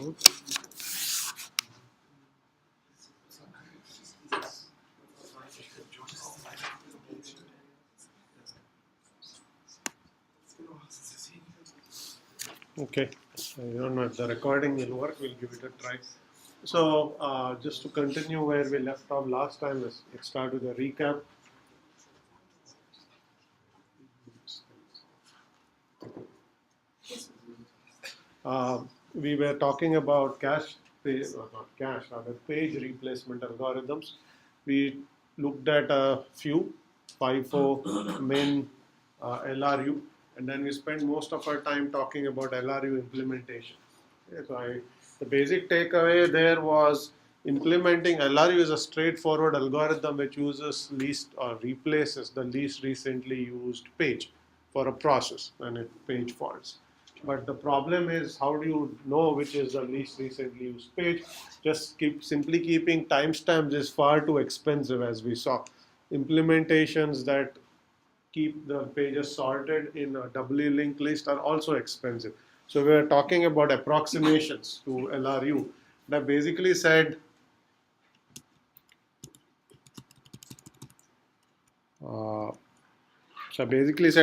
Okay, I don't know if the recording will work. We'll give it a try. So just to continue where we left off last time, let's start with a recap. We were talking about page replacement algorithms. We looked at a few, FIFO, min, LRU, and then we spent most of our time talking about LRU implementation. Okay, so the basic takeaway there was implementing LRU is a straightforward algorithm which uses least or replaces the least recently used page for a process when it page faults. But the problem is, how do you know which is the least recently used page? Just simply keeping timestamps is far too expensive, as we saw. Implementations that keep the pages sorted in a doubly linked list are also expensive. So we are talking about approximations to LRU that basically said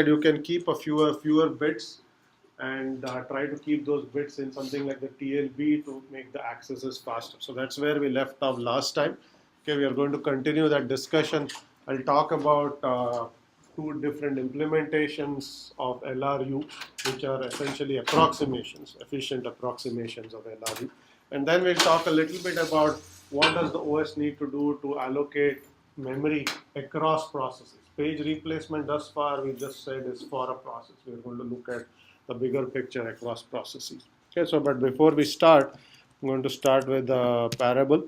you can keep a fewer bits and try to keep those bits in something like the TLB to make the accesses faster. So that's where we left off last time. Okay, we are going to continue that discussion. I'll talk about two different implementations of LRU, which are essentially approximations, efficient approximations of LRU. And then we'll talk a little bit about what does the OS need to do to allocate memory across processes. Page replacement thus far, we just said, is for a process. We're going to look at the bigger picture across processes. Okay, so but before we start, I'm going to start with a parable.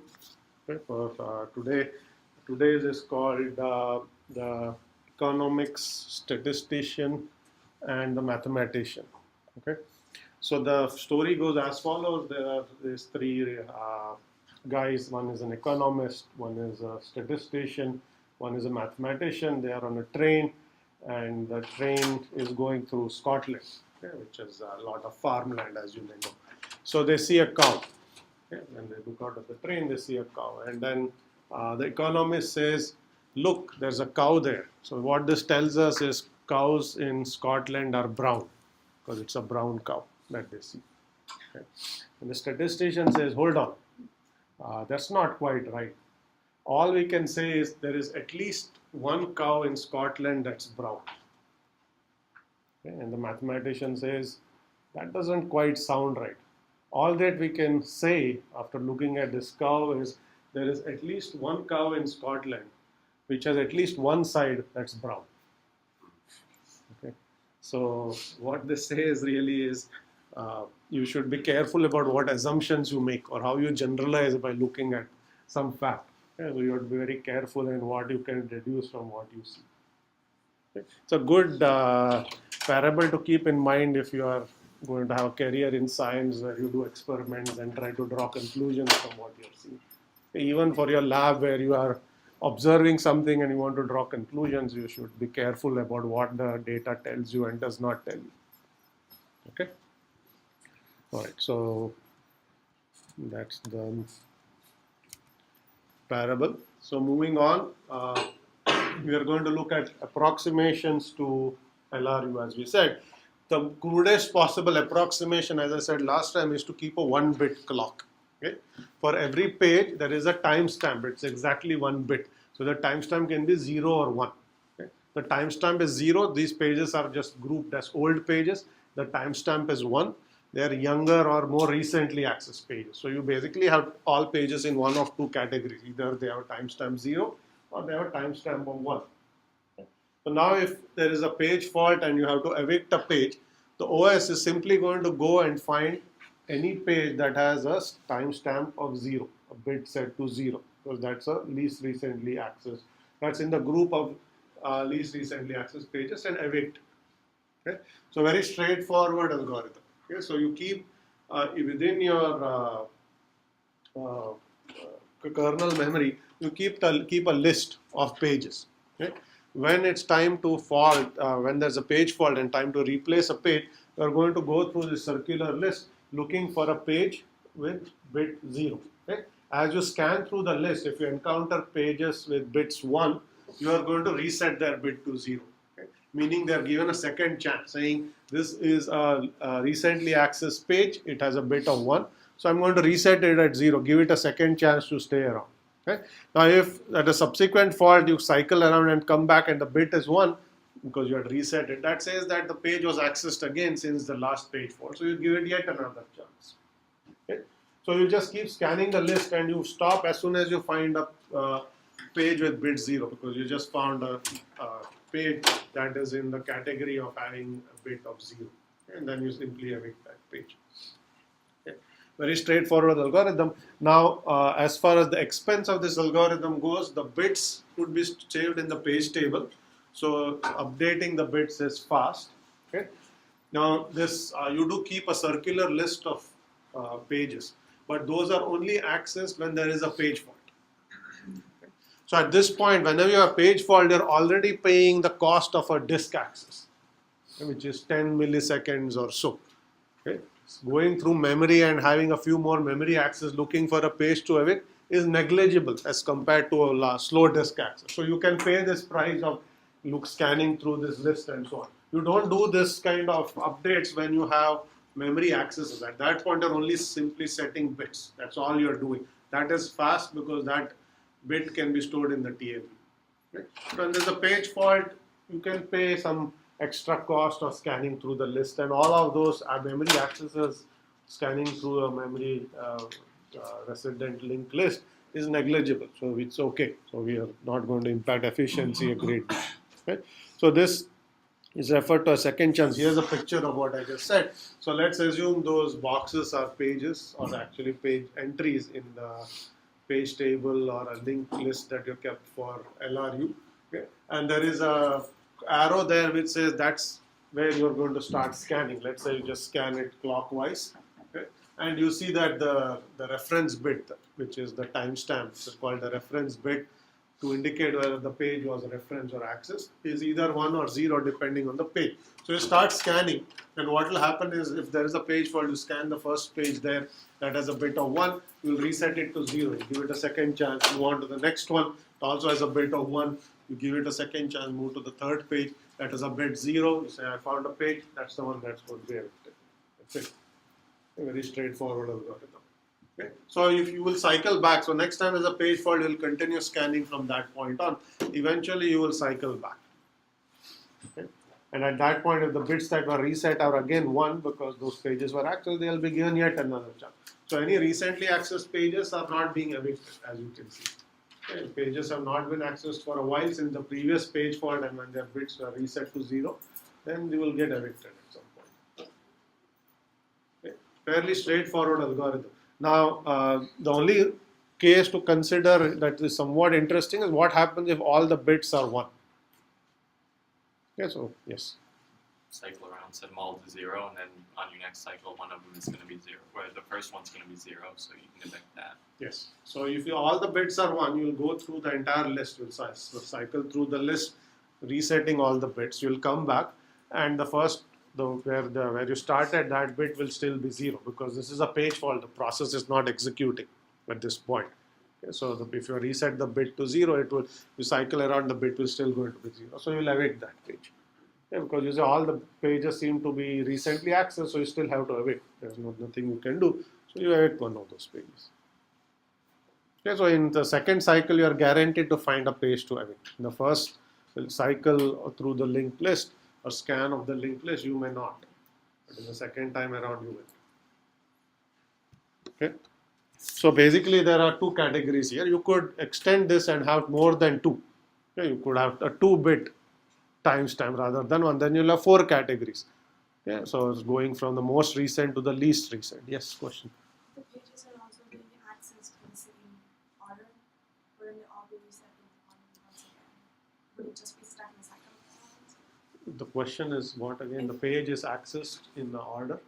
Okay, for today's is called the economics statistician and the mathematician. Okay, so the story goes as follows. There are these three guys. One is an economist, one is a statistician, one is a mathematician. They are on a train, and the train is going through Scotland, okay, which is a lot of farmland, as you may know. So they see a cow. Okay, when they look out of the train, they see a cow, and then the economist says, "Look, there's a cow there." So what this tells us is cows in Scotland are brown, because it's a brown cow that they see. Okay. And the statistician says, "Hold on, that's not quite right. All we can say is there is at least one cow in Scotland that's brown." Okay. And the mathematician says, "That doesn't quite sound right. All that we can say after looking at this cow is there is at least one cow in Scotland which has at least one side that's brown." Okay. So what this says really is you should be careful about what assumptions you make or how you generalize by looking at some fact. Okay. So you have to be very careful in what you can deduce from what you see. Okay. It's a good parable to keep in mind if you are going to have a career in science where you do experiments and try to draw conclusions from what you're seeing. Even for your lab where you are observing something and you want to draw conclusions, you should be careful about what the data tells you and does not tell you. Okay? All right, so that's the parable. So moving on, we are going to look at approximations to LRU, as we said. The crudest possible approximation, as I said last time, is to keep a 1-bit clock. Okay? For every page, there is a timestamp. It's exactly 1 bit. So the timestamp can be 0 or 1. Okay? The timestamp is 0. These pages are just grouped as old pages. The timestamp is 1. They are younger or more recently accessed pages. So you basically have all pages in one of two categories. Either they have a timestamp 0 or they have a timestamp of 1. So now if there is a page fault and you have to evict a page, the OS is simply going to go and find any page that has a timestamp of 0, a bit set to 0, because that's a least recently accessed. That's in the group of least recently accessed pages, and evict. Okay? So very straightforward algorithm. Okay? So you keep within your kernel memory, you keep a list of pages. Okay? When it's time to fault, when there's a page fault and time to replace a page, you're going to go through this circular list looking for a page with bit 0. Okay? As you scan through the list, if you encounter pages with bits 1, you are going to reset their bit to 0. Okay? Meaning they are given a second chance, saying this is a recently accessed page, it has a bit of 1. So I'm going to reset it at 0, give it a second chance to stay around. Okay? Now if at a subsequent fault you cycle around and come back and the bit is 1, because you had reset it, that says that the page was accessed again since the last page fault. So you give it yet another chance. Okay? So you just keep scanning the list and you stop as soon as you find a page with bit 0, because you just found a page that is in the category of having a bit of 0. Okay? And then you simply evict that page. Okay? Very straightforward algorithm. Now, as far as the expense of this algorithm goes, the bits would be saved in the page table. So updating the bits is fast. Okay. Now this you do keep a circular list of pages, but those are only accessed when there is a page fault. Okay. So at this point, whenever you have a page fault, you're already paying the cost of a disk access, which is 10 milliseconds or so. Okay. Going through memory and having a few more memory access looking for a page to evict is negligible as compared to a slow disk access. So you can pay this price of scanning through this list and so on. You don't do this kind of updates when you have memory accesses. At that point, you're only simply setting bits. That's all you're doing. That is fast because that bit can be stored in the TLB. Okay? When there's a page fault, you can pay some extra cost of scanning through the list, and all of those memory accesses, scanning through a memory resident linked list is negligible. So it's okay. So we are not going to impact efficiency a great deal. Okay. So this is referred to a second chance. Here's a picture of what I just said. So let's assume those boxes are pages, or actually page entries in the page table or a linked list that you kept for LRU. Okay. And there is a arrow there which says that's where you're going to start scanning. Let's say you just scan it clockwise. Okay. And you see that the reference bit, which is the timestamp, is called the reference bit, to indicate whether the page was referenced or accessed, is either 1 or 0 depending on the page. So you start scanning, and what will happen is if there is a page fault, you scan the first page there that has a bit of 1, you will reset it to 0, you give it a second chance, move on to the next one, it also has a bit of 1, you give it a second chance, move to the third page, that is a bit 0, you say I found a page, that's the one that's going to be evicted. That's it. A very straightforward algorithm. Okay. So if you will cycle back, so next time there's a page fault, you will continue scanning from that point on. Eventually you will cycle back. Okay. And at that point, if the bits that were reset are again 1 because those pages were accessed, they will be given yet another chance. So any recently accessed pages are not being evicted, as you can see. Okay. Pages have not been accessed for a while since the previous page fault, and when their bits are reset to 0, then they will get evicted at some point. Okay. Fairly straightforward algorithm. Now, the only case to consider that is somewhat interesting is what happens if all the bits are 1. Okay, so yes. Cycle around, set them all to 0, and then on your next cycle, one of them is going to be 0. Where the first one's going to be 0, so you can evict that. Yes. So if all the bits are 1, you will go through the entire list. You'll cycle through the list, resetting all the bits. You'll come back, and the first where you started, that bit will still be 0 because this is a page fault. The process is not executing at this point. Okay, so if you reset the bit to 0, you cycle around, the bit will still go to be 0. So you'll evict that page. Okay, because you say all the pages seem to be recently accessed, so you still have to evict. There's nothing you can do. So you evict one of those pages. Okay, so in the second cycle, you are guaranteed to find a page to evict. In the first cycle through the linked list, or scan of the linked list, you may not. But in the second time around, you will. Okay. So basically, there are 2 categories here. You could extend this and have more than 2. Okay. You could have a 2-bit timestamp rather than 1. Then you'll have 4 categories. Okay. So it's going from the most recent to the least recent. Yes, question. The pages are also being accessed in the same order, or in the order you set in once again. Would it just be stuck in the cycle? The question is what again? The page is accessed in the order?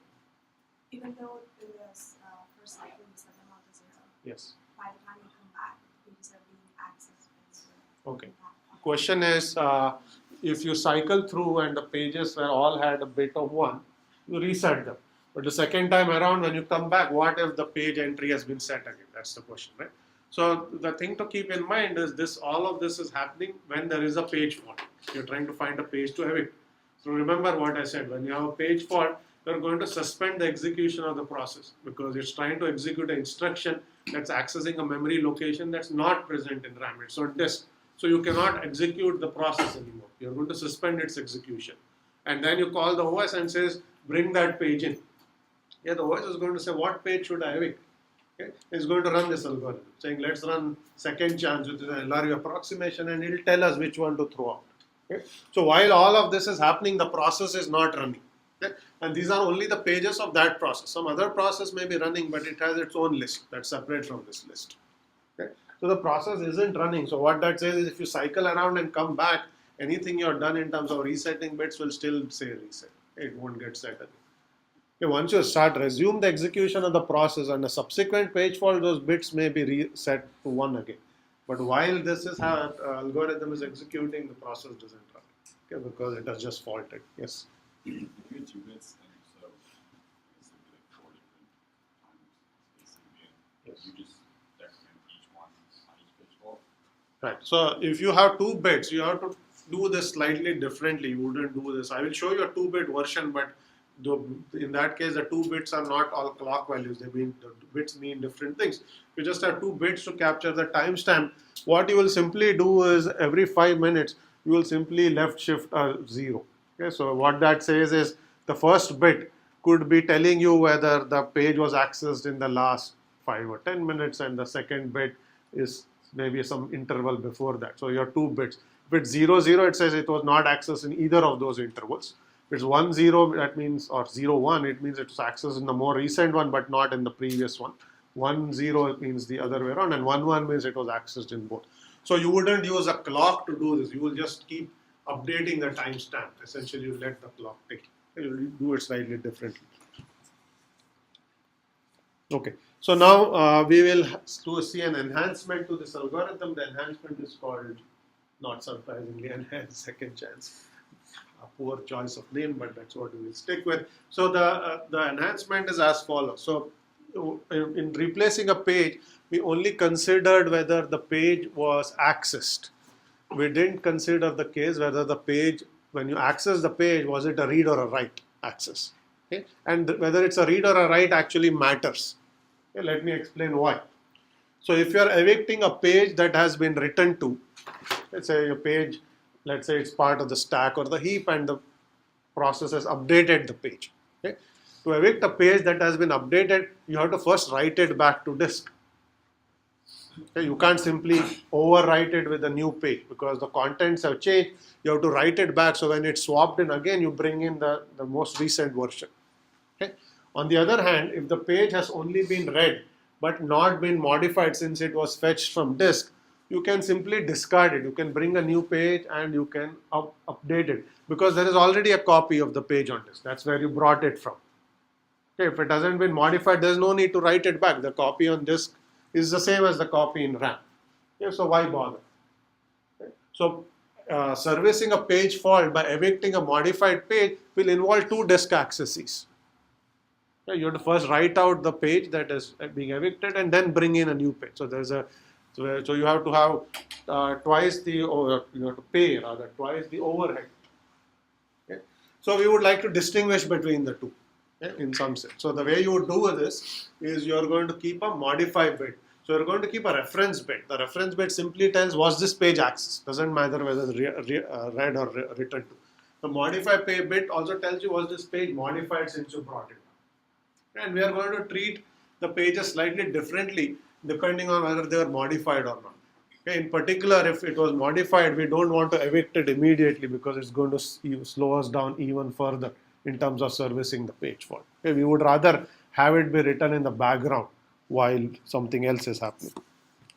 Even though in the first cycle you set them out to 0. Yes. By the time you come back, the pages are being accessed in 0. Okay. The question is, if you cycle through and the pages were all had a bit of 1, you reset them. But the second time around, when you come back, what if the page entry has been set again? That's the question, right? So the thing to keep in mind is this: all of this is happening when there is a page fault. You're trying to find a page to evict. So remember what I said: when you have a page fault, you're going to suspend the execution of the process because it's trying to execute an instruction that's accessing a memory location that's not present in RAM. It's on disk. So you cannot execute the process anymore. You're going to suspend its execution. And then you call the OS and says, bring that page in. Yeah, the OS is going to say, what page should I evict? Okay. It's going to run this algorithm, saying, let's run second chance, which is an LRU approximation, and it'll tell us which one to throw out. Okay. So while all of this is happening, the process is not running. Okay. And these are only the pages of that process. Some other process may be running, but it has its own list that's separate from this list. Okay. So the process isn't running. So what that says is if you cycle around and come back, anything you're done in terms of resetting bits will still say reset. It won't get set again. Okay, once you resume the execution of the process and a subsequent page fault, those bits may be reset to 1 again. But while this is how algorithm is executing, the process doesn't run. Okay, because it has just faulted. Yes. If you had 2 bits and so it's like 4 different times basically, Yes. you just decrement each one on each page fault. Right. So if you have 2 bits, you have to do this slightly differently. You wouldn't do this. I will show you a 2-bit version, but in that case, the 2 bits are not all clock values. The bits mean different things. You just have 2 bits to capture the timestamp. What you will simply do is every 5 minutes, you will simply left shift a 0. Okay, so what that says is the first bit could be telling you whether the page was accessed in the last 5 or 10 minutes, and the second bit is maybe some interval before that. So you have 2 bits. If it's 0, 0, it says it was not accessed in either of those intervals. If it's 1, 0, that means, or 0, 1, it means it was accessed in the more recent one, but not in the previous one. 1, 0 means the other way around, and 1, 1 means it was accessed in both. So you wouldn't use a clock to do this. You will just keep updating the timestamp. Essentially, you let the clock tick. You will do it slightly differently. Okay. So now we will see an enhancement to this algorithm. The enhancement is called, not surprisingly, enhanced second chance. A poor choice of name, but that's what we will stick with. So the enhancement is as follows. So in replacing a page, we only considered whether the page was accessed. We didn't consider the case whether the page, when you access the page, was it a read or a write access. Okay? And whether it's a read or a write actually matters. Okay? Let me explain why. So if you are evicting a page that has been written to, let's say a page, let's say it's part of the stack or the heap, and the process has updated the page. Okay? To evict a page that has been updated, you have to first write it back to disk. Okay? You can't simply overwrite it with a new page because the contents have changed. You have to write it back, so when it's swapped in again, you bring in the most recent version. Okay? On the other hand, if the page has only been read but not been modified since it was fetched from disk, you can simply discard it. You can bring a new page and you can update it because there is already a copy of the page on disk. That's where you brought it from. Okay, if it hasn't been modified, there's no need to write it back. The copy on disk is the same as the copy in RAM. Okay, so why bother? Okay, so servicing a page fault by evicting a modified page will involve 2 disk accesses. Okay, you have to first write out the page that is being evicted and then bring in a new page. So there's a so you have to have twice the, or you have to pay rather twice the overhead. Okay? So we would like to distinguish between the two, okay, in some sense. So the way you would do this is you are going to keep a modified bit. So you're going to keep a reference bit. The reference bit simply tells was this page accessed. Doesn't matter whether it's read or written to. The modified bit also tells you was this page modified since you brought it. And we are going to treat the pages slightly differently depending on whether they are modified or not. Okay, in particular, if it was modified, we don't want to evict it immediately because it's going to slow us down even further in terms of servicing the page fault. Okay, we would rather have it be written in the background while something else is happening.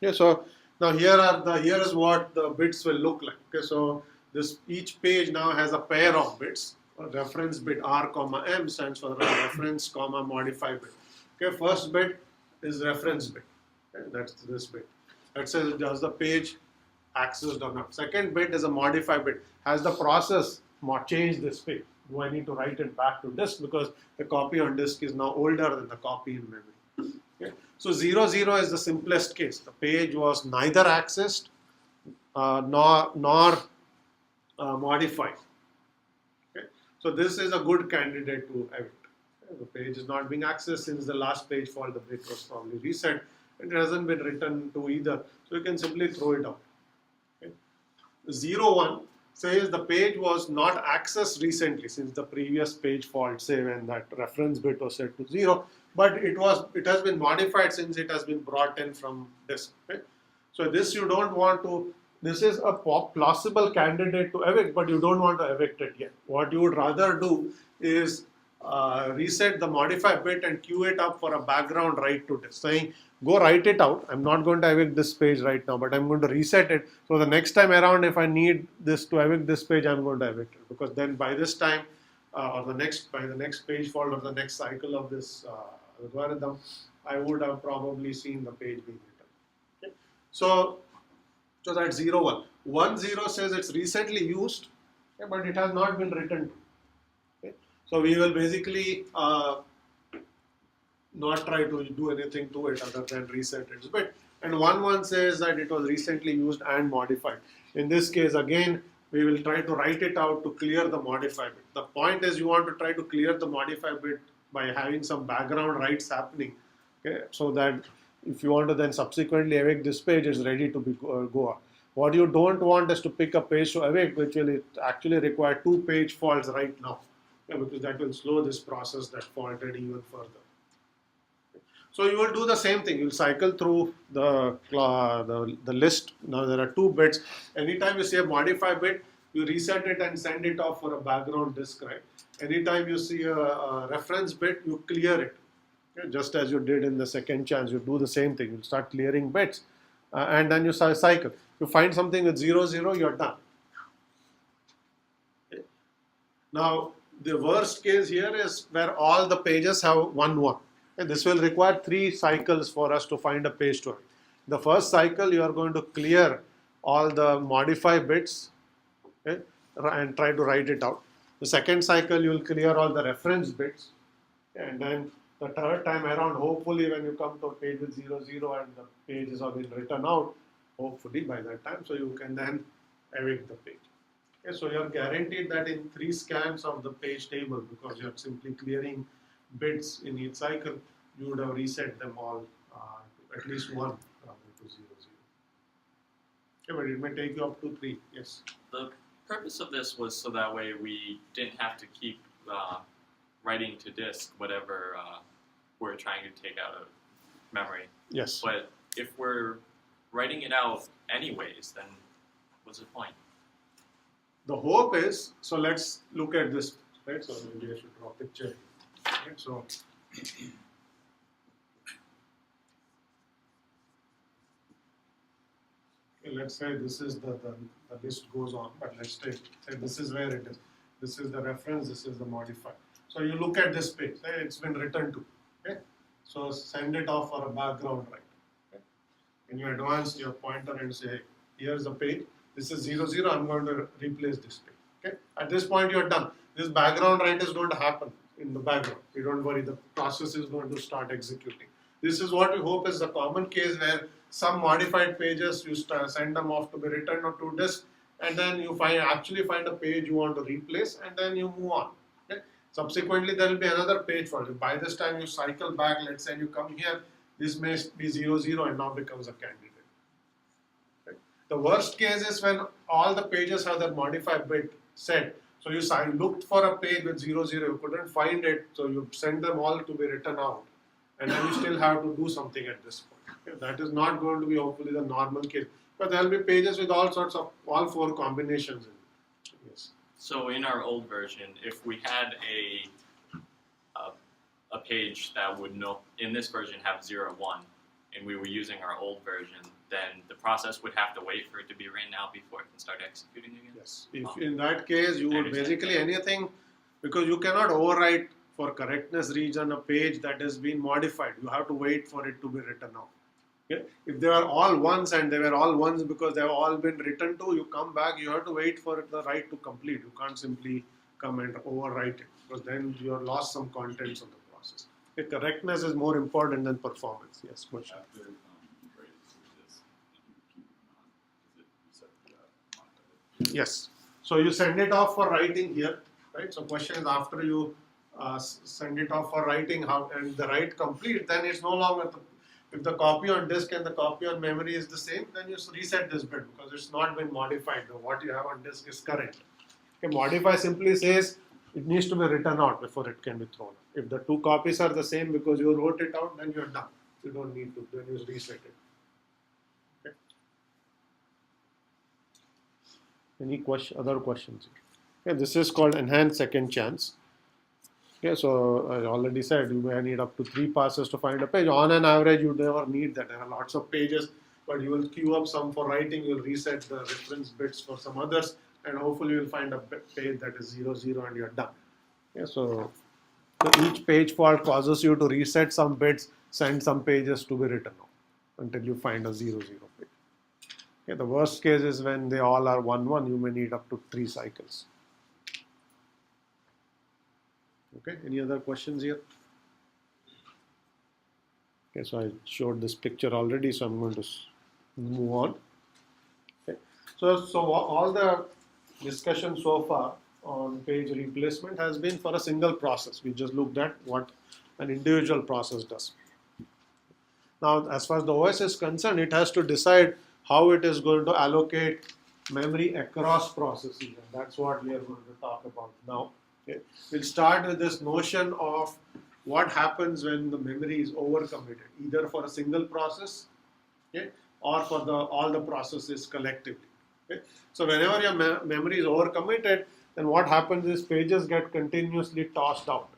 Okay, so now here is what the bits will look like. Okay, so each page now has a pair of bits. A reference bit R, M stands for reference, modified bit. Okay, first bit is reference bit. Okay, that's this bit. That says does the page accessed or not. Second bit is a modified bit. Has the process changed this page? do I need to write it back to disk because the copy on disk is now older than the copy in memory. Okay? So 0, 0 is the simplest case. The page was neither accessed nor modified. Okay? So this is a good candidate to evict. The page is not being accessed since the last page fault, the bit was probably reset. It hasn't been written to either. So you can simply throw it out. Okay? 0, 1 says the page was not accessed recently since the previous page fault, say when that reference bit was set to 0, but it has been modified since it has been brought in from disk. Okay? So this you don't want to, this is a plausible candidate to evict, but you don't want to evict it yet. What you would rather do is reset the modify bit and queue it up for a background write to disk, saying go write it out. I'm not going to evict this page right now, but I'm going to reset it. So the next time around, if I need this to evict this page, I'm going to evict it, because then by this time or by the next page fault or the next cycle of this algorithm, I would have probably seen the page being written. Okay? So that's 0, 1. 1, 0 says it's recently used, okay, but it has not been written to. Okay? So we will basically not try to do anything to it other than reset its bit. And 1, 1 says that it was recently used and modified. In this case, again, we will try to write it out to clear the modify bit. The point is you want to try to clear the modify bit by having some background writes happening, okay, so that if you want to then subsequently evict this page, it's ready to be go out. What you don't want is to pick a page to evict, which will actually require 2 page faults right now, okay, because that will slow this process that faulted even further. So you will do the same thing. You'll cycle through the list. Now there are 2 bits. Anytime you see a modify bit, you reset it and send it off for a background disk write. Anytime you see a reference bit, you clear it. Okay? Just as you did in the second chance, you do the same thing. You'll start clearing bits and then you cycle. You find something with 0, 0, you're done. Okay? Now the worst case here is where all the pages have 1, 1. And this will require 3 cycles for us to find a page to evict. The first cycle, you are going to clear all the modify bits, okay, and try to write it out. The second cycle, you will clear all the reference bits. And then the third time around, hopefully when you come to a page with 0, 0 and the pages have been written out, hopefully by that time, so you can then evict the page. Okay, so you are guaranteed that in 3 scans of the page table, because you are simply clearing bits in each cycle, you would have reset them all to at least 1 rather to 0, 0. Okay, but it may take you up to 3. Yes. The purpose of this was so that way we didn't have to keep writing to disk whatever we're trying to take out of memory. Yes. But if we're writing it out anyways, then what's the point? The hope is, so let's look at this, right? So maybe I should draw a picture. Right? So okay, let's say this is the list goes on, but let's say this is where it is. This is the reference, this is the modifier. So you look at this page, say it's been written to. Okay? So send it off for a background write. Okay? And you advance your pointer and say, here's the page, this is 0, 0, I'm going to replace this page. Okay? At this point you're done. This background write is going to happen in the background. You don't worry, the process is going to start executing. This is what we hope is the common case where some modified pages you send them off to be written to disk, and then you actually find a page you want to replace, and then you move on. Okay? Subsequently, there will be another page for you. By this time, you cycle back. Let's say you come here. This may be 0, 0 and now becomes a candidate. Okay? The worst case is when all the pages have the modified bit set. So you looked for a page with 0, 0, you couldn't find it, so you send them all to be written out. And then you still have to do something at this point. Okay? That is not going to be hopefully the normal case. But there will be pages with all 4 combinations in it. Yes. So in our old version, if we had a page that would in this version have 0, 1, and we were using our old version, then the process would have to wait for it to be written out before it can start executing again? Yes. If in that case, you would basically anything, because you cannot overwrite for correctness reason a page that has been modified. You have to wait for it to be written out. Okay? If they are all ones and they were all ones because they have all been written to, you come back, you have to wait for the write to complete. You can't simply come and overwrite it, because then you have lost some contents of the process. Okay, correctness is more important than performance. Yes, question. After you write it to the disk and you keep it on, does it reset the untitled? Yes. So you send it off for writing here, right? So question is, after you send it off for writing, how and the write complete, then it's no longer if the copy on disk and the copy on memory is the same, then you reset this bit because it's not been modified. What you have on disk is correct. Okay, modify simply says it needs to be written out before it can be thrown. If the two copies are the same because you wrote it out, then you're done. You don't need to. Then you reset it. Okay. Any other questions? Okay, this is called enhanced second chance. Okay, so I already said you may need up to 3 passes to find a page. On an average, you never need that. There are lots of pages, but you will queue up some for writing. You'll reset the reference bits for some others, and hopefully you'll find a page that is 0, 0, and you're done. Okay, so each page fault causes you to reset some bits, send some pages to be written out until you find a 0, 0 page. Okay, the worst case is when they all are 1, 1. You may need up to 3 cycles. Okay, any other questions here? Okay, so I showed this picture already, so I'm going to move on. Okay, so all the discussion so far on page replacement has been for a single process. We just looked at what an individual process does. Now, as far as the OS is concerned, it has to decide how it is going to allocate memory across processes, and that's what we are going to talk about now. Okay. We'll start with this notion of what happens when the memory is overcommitted, either for a single process, okay, or for all the processes collectively. Okay. So whenever your memory is overcommitted, then what happens is pages get continuously tossed out.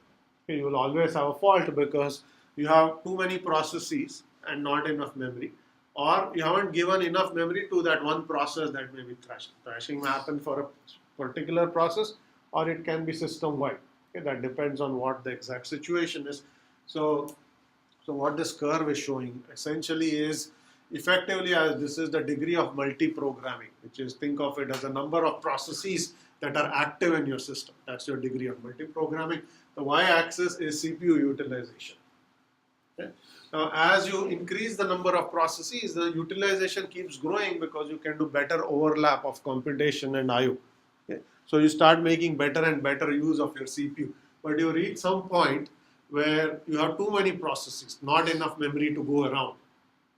Okay. You will always have a fault because you have too many processes and not enough memory, or you haven't given enough memory to that one process that may be thrashing. Thrashing may happen for a particular process, or it can be system-wide. Okay, that depends on what the exact situation is. So what this curve is showing essentially is effectively as this is the degree of multiprogramming, which is, think of it as a number of processes that are active in your system. That's your degree of multiprogramming. The y-axis is CPU utilization. Okay. Now, as you increase the number of processes, the utilization keeps growing because you can do better overlap of computation and I/O. Okay. So you start making better and better use of your CPU, but you reach some point where you have too many processes, not enough memory to go around.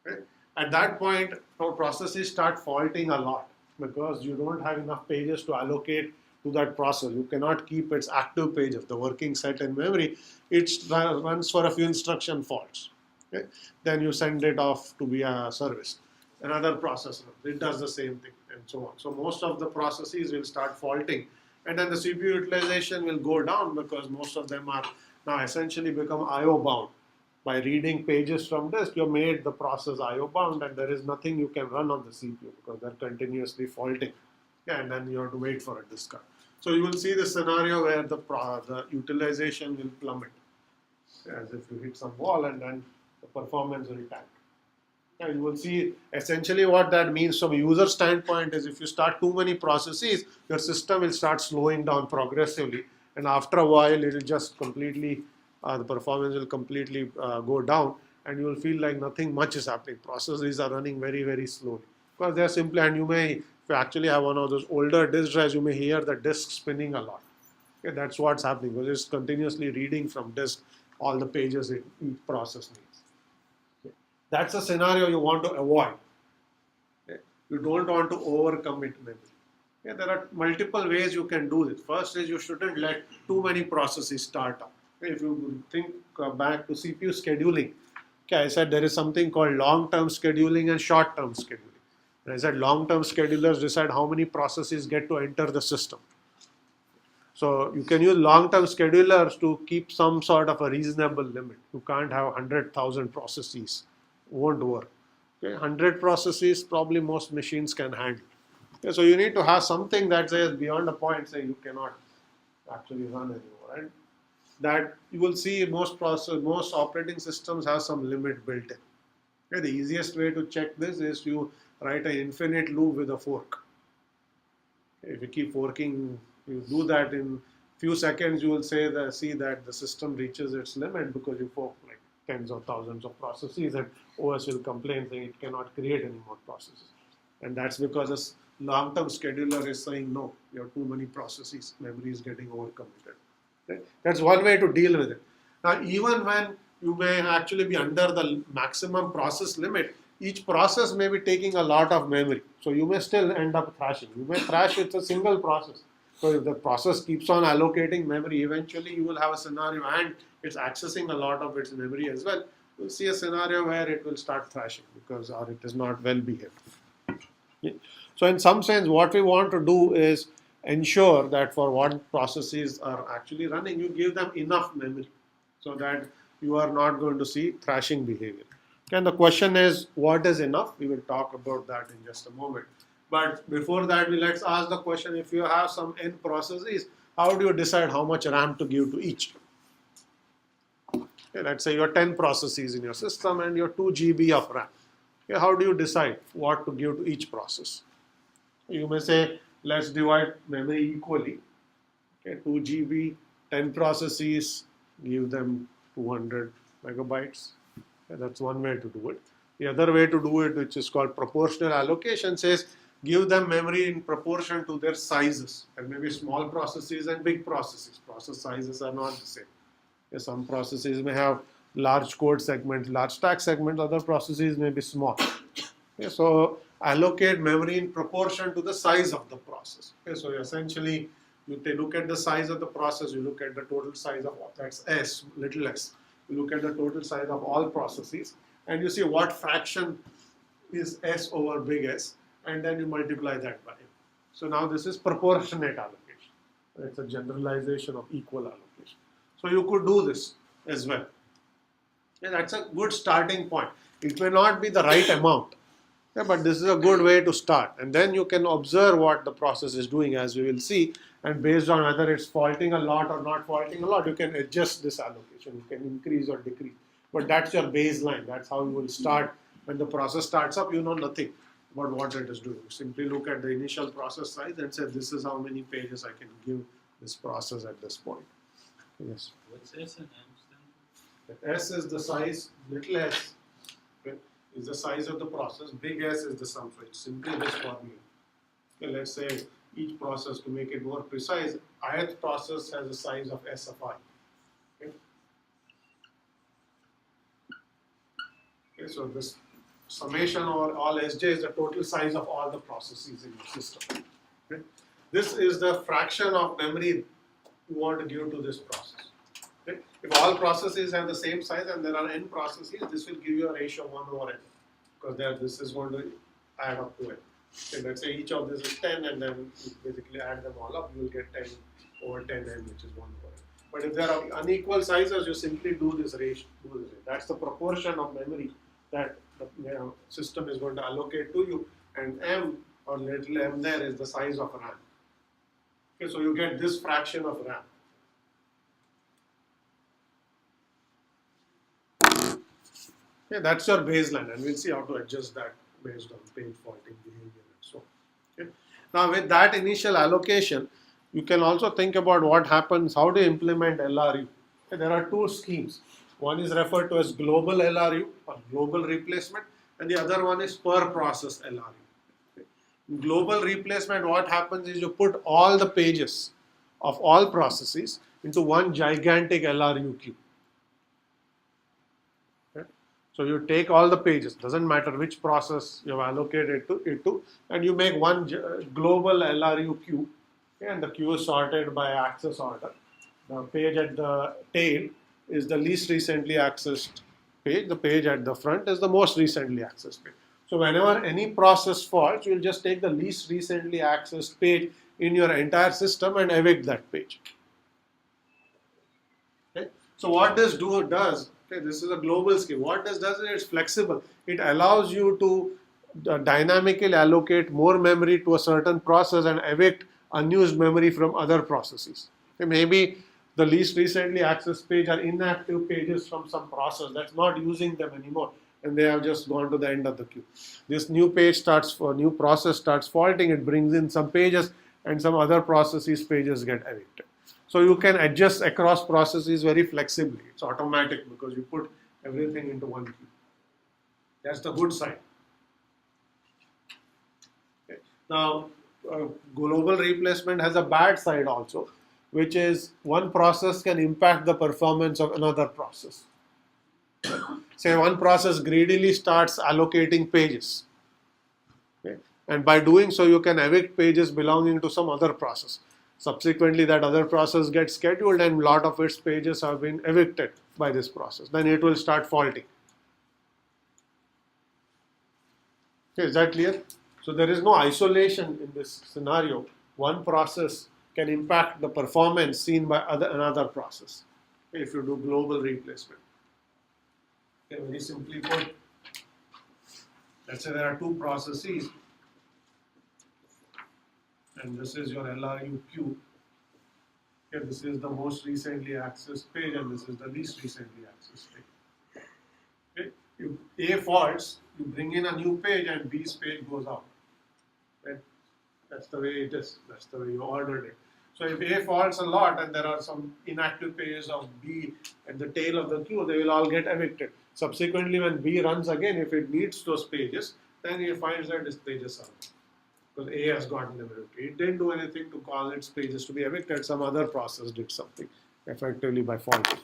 Okay. At that point, our processes start faulting a lot because you don't have enough pages to allocate to that process. You cannot keep its active pages, the working set in memory. It runs for a few instruction faults. Okay. Then you send it off to be serviced. Another process, it does the same thing, and so on. So most of the processes will start faulting, and then the CPU utilization will go down because most of them are now essentially become I/O bound. By reading pages from disk, you made the process I/O bound, and there is nothing you can run on the CPU because they're continuously faulting, and then you have to wait for a discard. So you will see the scenario where the utilization will plummet, as if you hit some wall, and then the performance will tank. And you will see essentially what that means from a user standpoint is if you start too many processes, your system will start slowing down progressively, and after a while it will just completely, the performance will completely go down, and you will feel like nothing much is happening. Processes are running very, very slowly because they are simply, and you may, if you actually have one of those older disk drives, you may hear the disk spinning a lot. Okay, that's what's happening because it's continuously reading from disk all the pages each process needs. That's a scenario you want to avoid. Okay. You don't want to overcommit memory. Okay. There are multiple ways you can do this. First is you shouldn't let too many processes start up. Okay. If you think back to CPU scheduling, okay, I said there is something called long-term scheduling and short-term scheduling. And I said long-term schedulers decide how many processes get to enter the system. So you can use long-term schedulers to keep some sort of a reasonable limit. You can't have 100,000 processes. Won't work. Okay, 100 processes probably most machines can handle. Okay, so you need to have something that says beyond a point, say you cannot actually run anymore. Right? That you will see most operating systems have some limit built in. Okay, the easiest way to check this is you write an infinite loop with a fork. Okay, if you keep forking, you do that in few seconds you will see that the system reaches its limit because you fork like tens or thousands of processes, and OS will complain saying it cannot create any more processes. And that's because this long-term scheduler is saying, no, you have too many processes, memory is getting overcommitted. Okay? That's one way to deal with it. Now, even when you may actually be under the maximum process limit, each process may be taking a lot of memory. So you may still end up thrashing. You may thrash with a single process. So if the process keeps on allocating memory, eventually you will have a scenario and it's accessing a lot of its memory as well. You'll see a scenario where it will start thrashing because or it is not well behaved. Okay. So in some sense, what we want to do is ensure that for what processes are actually running, you give them enough memory so that you are not going to see thrashing behavior. And the question is, what is enough? We will talk about that in just a moment. But before that, let's ask the question, if you have some n processes, how do you decide how much RAM to give to each? Okay, let's say you have 10 processes in your system and you have 2 GB of RAM. Okay, how do you decide what to give to each process? You may say, let's divide memory equally. Okay, 2 GB, 10 processes, give them 200 megabytes. Okay, that's one way to do it. The other way to do it, which is called proportional allocation, says give them memory in proportion to their sizes. And maybe small processes and big processes. Process sizes are not the same. Okay, some processes may have large code segments, large stack segments. Other processes may be small. Okay, so allocate memory in proportion to the size of the process. Okay, so essentially, you look at the size of the process, you look at the total size of, that's S, little s. You look at the total size of all processes, and you see what fraction is S over big S, and then you multiply that by it. So now this is proportionate allocation. It's a generalization of equal allocation. So you could do this as well. And that's a good starting point. It may not be the right amount, yeah, but this is a good way to start. And then you can observe what the process is doing, as we will see. And based on whether it's faulting a lot or not faulting a lot, you can adjust this allocation. You can increase or decrease. But that's your baseline. That's how you will start. When the process starts up, you know nothing about what it is doing. Simply look at the initial process size and say, this is how many pages I can give this process at this point. Yes. What's S and M stand The S is the size, little s, okay, is the size of the process. Big S is the sum. So it's simply this formula. Okay, let's say each process, to make it more precise, ith process has a size of S of I. Okay, so this summation over all Sj is the total size of all the processes in your system. Okay? This is the fraction of memory you want to give to this process. Okay? If all processes have the same size and there are n processes, this will give you a ratio 1 over n, because this is going to add up to n. Okay, let's say each of this is 10, and then you basically add them all up, you will get 10 over 10n, which is 1 over n. But if there are unequal sizes, you simply do this ratio. That's the proportion of memory that the system is going to allocate to you, and m or little m there is the size of RAM. Okay, so you get this fraction of RAM. Okay, that's your baseline, and we'll see how to adjust that based on page faulting behavior and so on. Okay. Now, with that initial allocation, you can also think about what happens, how to implement LRU. Okay, there are two schemes. One is referred to as global LRU or global replacement, and the other one is per process LRU. Okay. In global replacement, what happens is you put all the pages of all processes into one gigantic LRU queue. Okay. So you take all the pages, doesn't matter which process you have allocated it to, and you make one global LRU queue. Okay, and the queue is sorted by access order. The page at the tail is the least recently accessed page. The page at the front is the most recently accessed page. So whenever any process faults, you will just take the least recently accessed page in your entire system and evict that page. Okay? So what this does, okay, this is a global scheme. What this does is it's flexible. It allows you to dynamically allocate more memory to a certain process and evict unused memory from other processes. Okay, maybe the least recently accessed page are inactive pages from some process that's not using them anymore, and they have just gone to the end of the queue. This new process starts faulting, it brings in some pages, and some other processes pages get evicted. So you can adjust across processes very flexibly. It's automatic because you put everything into one queue. That's the good side. Okay. Now, global replacement has a bad side also, which is one process can impact the performance of another process. Say one process greedily starts allocating pages. Okay. And by doing so, you can evict pages belonging to some other process. Subsequently, that other process gets scheduled and a lot of its pages have been evicted by this process. Then it will start faulting. Okay, is that clear? So there is no isolation in this scenario. One process can impact the performance seen by another process. Okay, if you do global replacement. Okay, very simply put, let's say there are two processes, and this is your LRU queue. Okay, this is the most recently accessed page, and this is the least recently accessed page. Okay, if A faults, you bring in a new page, and B's page goes out. Right? That's the way it is. That's the way you ordered it. So if A faults a lot, and there are some inactive pages of B at the tail of the queue, they will all get evicted. Subsequently, when B runs again, if it needs those pages, then he finds that his pages are gone. Because A has gotten them evicted. It didn't do anything to cause its pages to be evicted. Some other process did something effectively by faulting.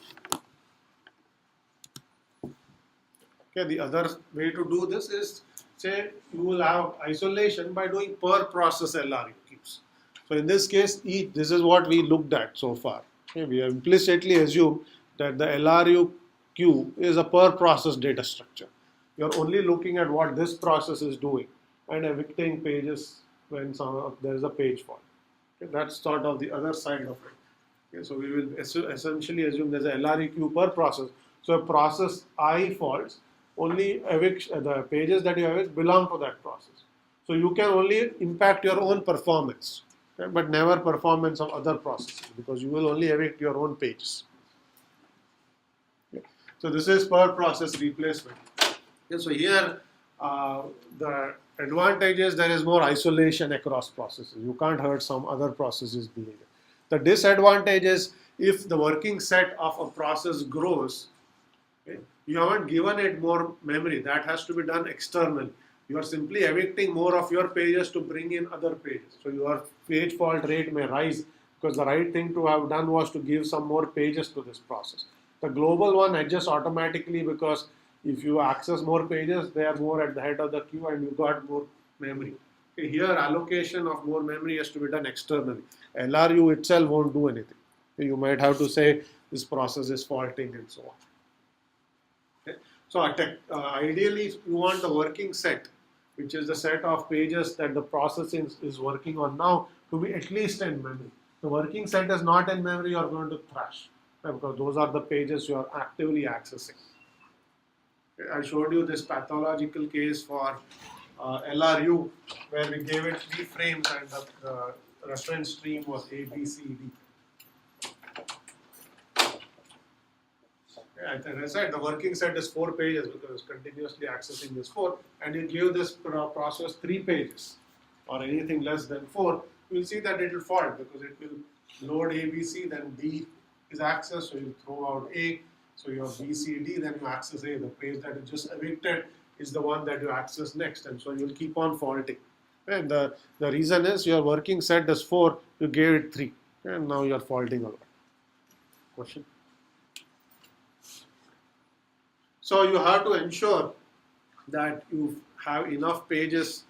Okay, the other way to do this is, say, you will have isolation by doing per process LRU queues. So in this case, this is what we looked at so far. Okay, we have implicitly assumed that the LRU queue is a per process data structure. You're only looking at what this process is doing and evicting pages when there is a page fault. Okay, that's sort of the other side of it. Okay, so we will essentially assume there's a LRU queue per process. So if process I faults, only the pages that you evict belong to that process. So you can only impact your own performance, okay, but never performance of other processes, because you will only evict your own pages. Okay. So this is per process replacement. Okay, so here the advantage is there is more isolation across processes. You can't hurt some other processes behavior. The disadvantage is if the working set of a process grows, okay, you haven't given it more memory. That has to be done externally. You are simply evicting more of your pages to bring in other pages. So your page fault rate may rise because the right thing to have done was to give some more pages to this process. The global one adjusts automatically because if you access more pages, they are more at the head of the queue and you got more memory. Okay, here allocation of more memory has to be done externally. LRU itself won't do anything. You might have to say this process is faulting and so on. Okay. So ideally you want a working set, which is the set of pages that the process is working on now, to be at least in memory. The working set is not in memory, you are going to thrash, right? Because those are the pages you are actively accessing. I showed you this pathological case for LRU where we gave it 3 frames and the reference stream was A, B, C, D. As I said, the working set is 4 pages because it's continuously accessing this 4, and you give this process 3 pages or anything less than 4, you will see that it will fault because it will load A, B, C, then D is accessed, so you throw out A. So your B, C, D, then you access A. The page that is just evicted is the one that you access next, and so you'll keep on faulting. And the reason is your working set is 4, you gave it 3, and now you're faulting a lot. Question? So you have to ensure that you have enough pages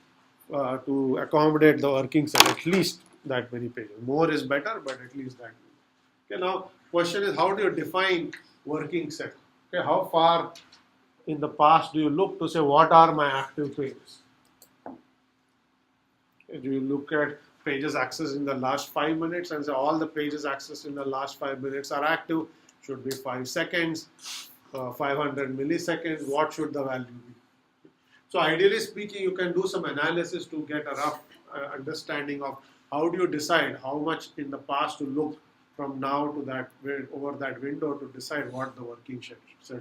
to accommodate the working set, at least that many pages. More is better, but at least that many. Okay, now question is, how do you define working set? Okay, how far in the past do you look to say what are my active pages? Okay, do you look at pages accessed in the last 5 minutes and say all the pages accessed in the last 5 minutes are active? Should be 5 seconds, 500 milliseconds. What should the value be? So ideally speaking, you can do some analysis to get a rough understanding of how do you decide how much in the past to look from now to that over that window to decide what the working set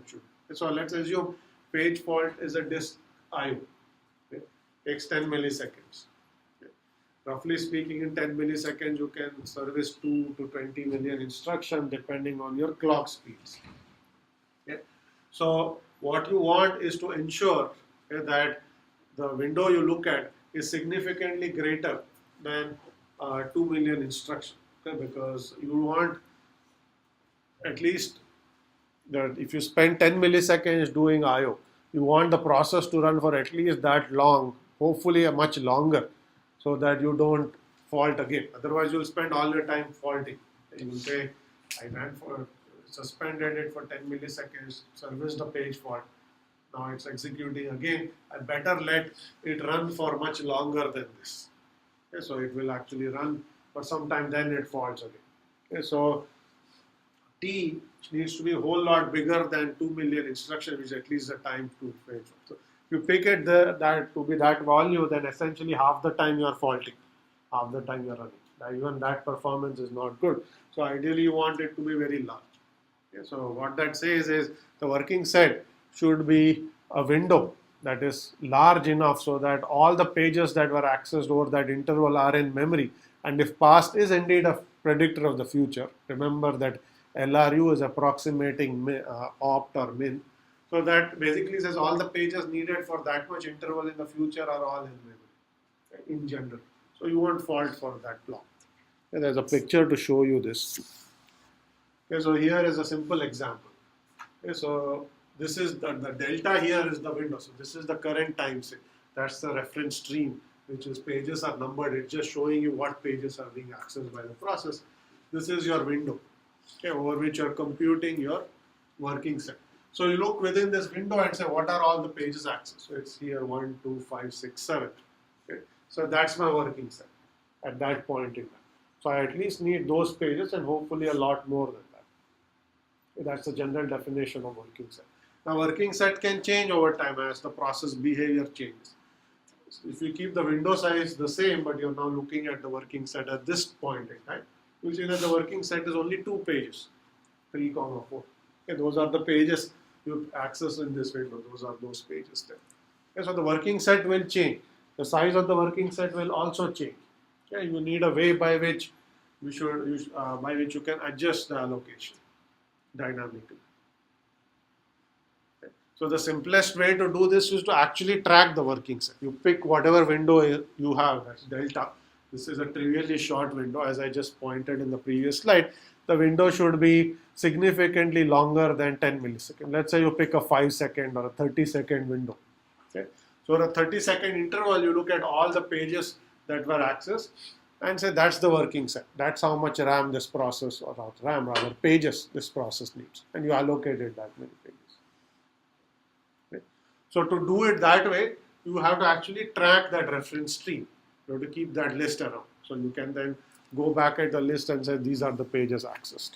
should be. So let's assume page fault is a disk IO. Okay. Takes 10 milliseconds. Okay. roughly speaking, in 10 milliseconds, you can service 2 to 20 million instructions depending on your clock speeds. Okay? So what you want is to ensure that the window you look at is significantly greater than 2 million instructions. Okay? Because you want at least that if you spend 10 milliseconds doing I/O, you want the process to run for at least that long, hopefully a much longer, so that you don't fault again. Otherwise, you'll spend all your time faulting. You will say, I ran for, suspended it for 10 milliseconds, serviced the page fault. Now it's executing again. I better let it run for much longer than this. Okay, so it will actually run for some time, then it faults again. Okay, so T needs to be a whole lot bigger than 2 million instructions, which is at least the time to fetch. So if you pick it that to be that value, then essentially half the time you are faulting, half the time you are running. Even that performance is not good. So ideally you want it to be very large. Okay, so what that says is the working set should be a window that is large enough so that all the pages that were accessed over that interval are in memory. And if past is indeed a predictor of the future, remember that LRU is approximating opt or min. So that basically says all the pages needed for that much interval in the future are all in memory, in general. So you won't fault for that block. And there's a picture to show you this. Okay, so here is a simple example. Okay, so this is the delta here is the window. So this is the current time set. That's the reference stream, which is pages are numbered. It's just showing you what pages are being accessed by the process. This is your window, okay, over which you're computing your working set. So you look within this window and say, what are all the pages accessed? So it's here 1, 2, 5, 6, 7. Okay. So that's my working set at that point in time. So I at least need those pages and hopefully a lot more than that. Okay. That's the general definition of working set. Now working set can change over time as the process behavior changes. So if you keep the window size the same, but you're now looking at the working set at this point in time, you'll see that the working set is only 2 pages, 3, 4. Okay, those are the pages you access in this window. Those are those pages there. Okay, so the working set will change. The size of the working set will also change. Okay, you need a way by which you can adjust the allocation dynamically. Okay. So the simplest way to do this is to actually track the working set. You pick whatever window you have, that's delta. This is a trivially short window, as I just pointed in the previous slide. The window should be significantly longer than 10 milliseconds. Let's say you pick a 5-second or a 30-second window. Okay. So in a 30-second interval, you look at all the pages that were accessed and say that's the working set. That's how much RAM this process, or RAM rather, pages this process needs. And you allocated that many pages. Okay. So to do it that way, you have to actually track that reference stream. You have to keep that list around. So you can then go back at the list and say these are the pages accessed.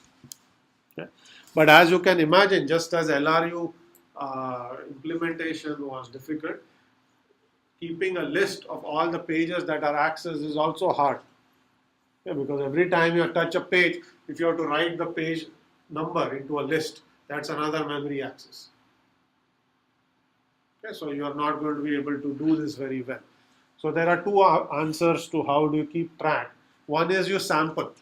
Okay. But as you can imagine, just as LRU implementation was difficult, keeping a list of all the pages that are accessed is also hard. Okay, because every time you touch a page, if you have to write the page number into a list, that's another memory access. Okay, so you are not going to be able to do this very well. So there are 2 answers to how do you keep track. One is you sample.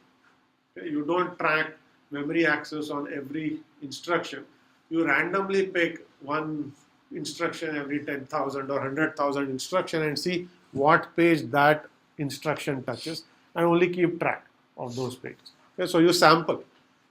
Okay, you don't track memory access on every instruction. You randomly pick one instruction every 10,000 or 100,000 instruction and see what page that instruction touches and only keep track of those pages. Okay, so you sample.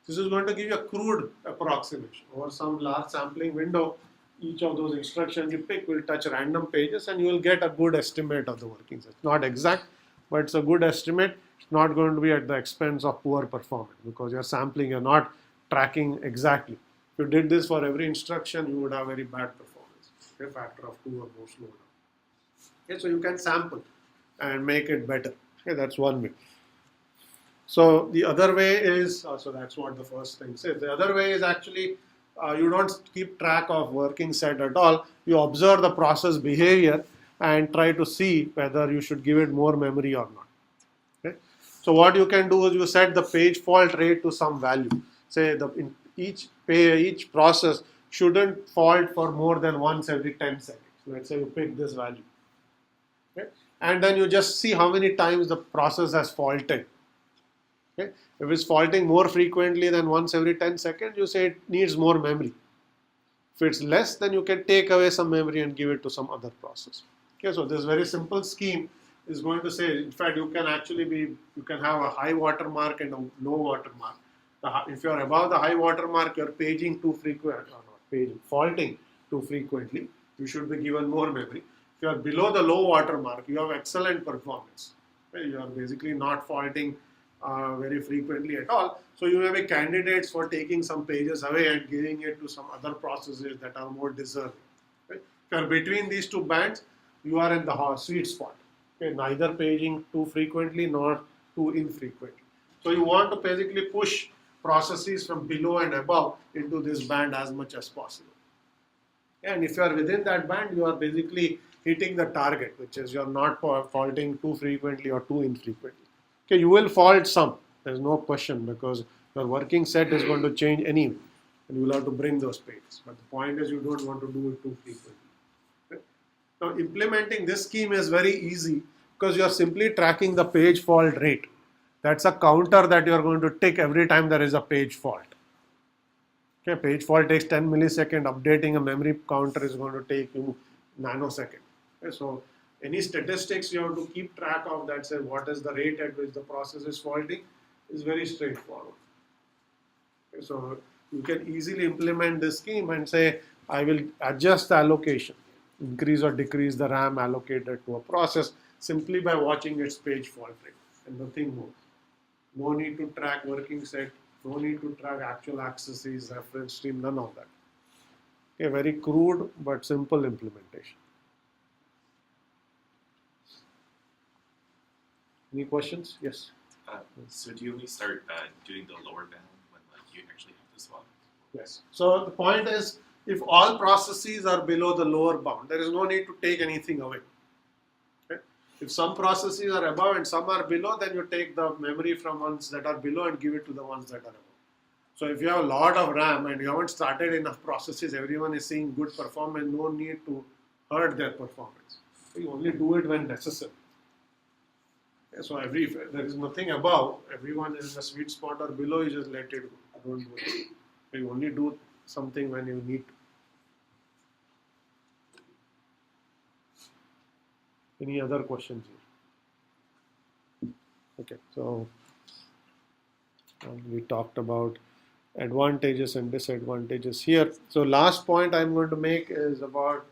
This is going to give you a crude approximation over some large sampling window. Each of those instructions you pick will touch random pages and you will get a good estimate of the working set. It's not exact, but it's a good estimate. It's not going to be at the expense of poor performance because you're sampling, you're not tracking exactly. If you did this for every instruction, you would have very bad performance. A factor of 2 or more slowdown. Okay, so you can sample and make it better. Okay, that's one way. So the other way is, so that's what the first thing says. The other way is actually you don't keep track of working set at all. You observe the process behavior and try to see whether you should give it more memory or not. Okay? So what you can do is you set the page fault rate to some value. Say each process shouldn't fault for more than once every 10 seconds. Let's say you pick this value. Okay? and then you just see how many times the process has faulted. Okay? If it's faulting more frequently than once every 10 seconds, you say it needs more memory. If it's less, then you can take away some memory and give it to some other process. Okay, so this very simple scheme is going to say, in fact, you can have a high watermark and a low watermark. If you are above the high watermark, you are paging too frequent, or not paging, faulting too frequently. You should be given more memory. If you are below the low watermark, you have excellent performance. Okay, you are basically not faulting very frequently at all. So you may be candidates for taking some pages away and giving it to some other processes that are more deserving. Okay? If you are between these two bands, you are in the sweet spot. Okay? Neither paging too frequently nor too infrequently. So you want to basically push processes from below and above into this band as much as possible. And if you are within that band, you are basically hitting the target, which is you are not faulting too frequently or too infrequently. Okay, you will fault some, there's no question, because your working set is going to change anyway, and you will have to bring those pages. But the point is you don't want to do it too frequently. Okay? Now, implementing this scheme is very easy because you are simply tracking the page fault rate. That's a counter that you are going to tick every time there is a page fault. Okay, page fault takes 10 milliseconds. Updating a memory counter is going to take you nanosecond. Okay, so any statistics you have to keep track of that say what is the rate at which the process is faulting is very straightforward. Okay, so you can easily implement this scheme and say I will adjust the allocation, increase or decrease the RAM allocated to a process simply by watching its page fault rate and nothing more. No need to track working set, no need to track actual accesses, reference stream, none of that. Okay, very crude but simple implementation. Any questions? Yes. So do you only start doing the lower bound when you actually have to swap? Yes. So the point is, if all processes are below the lower bound, there is no need to take anything away. Okay? If some processes are above and some are below, then you take the memory from ones that are below and give it to the ones that are above. So if you have a lot of RAM and you haven't started enough processes, everyone is seeing good performance, no need to hurt their performance. You only do it when necessary. Okay, so there is nothing above, everyone is in a sweet spot or below, you just let it go. Don't do it. You only do something when you need to. Any other questions here? Okay, so we talked about advantages and disadvantages here. So last point I'm going to make is about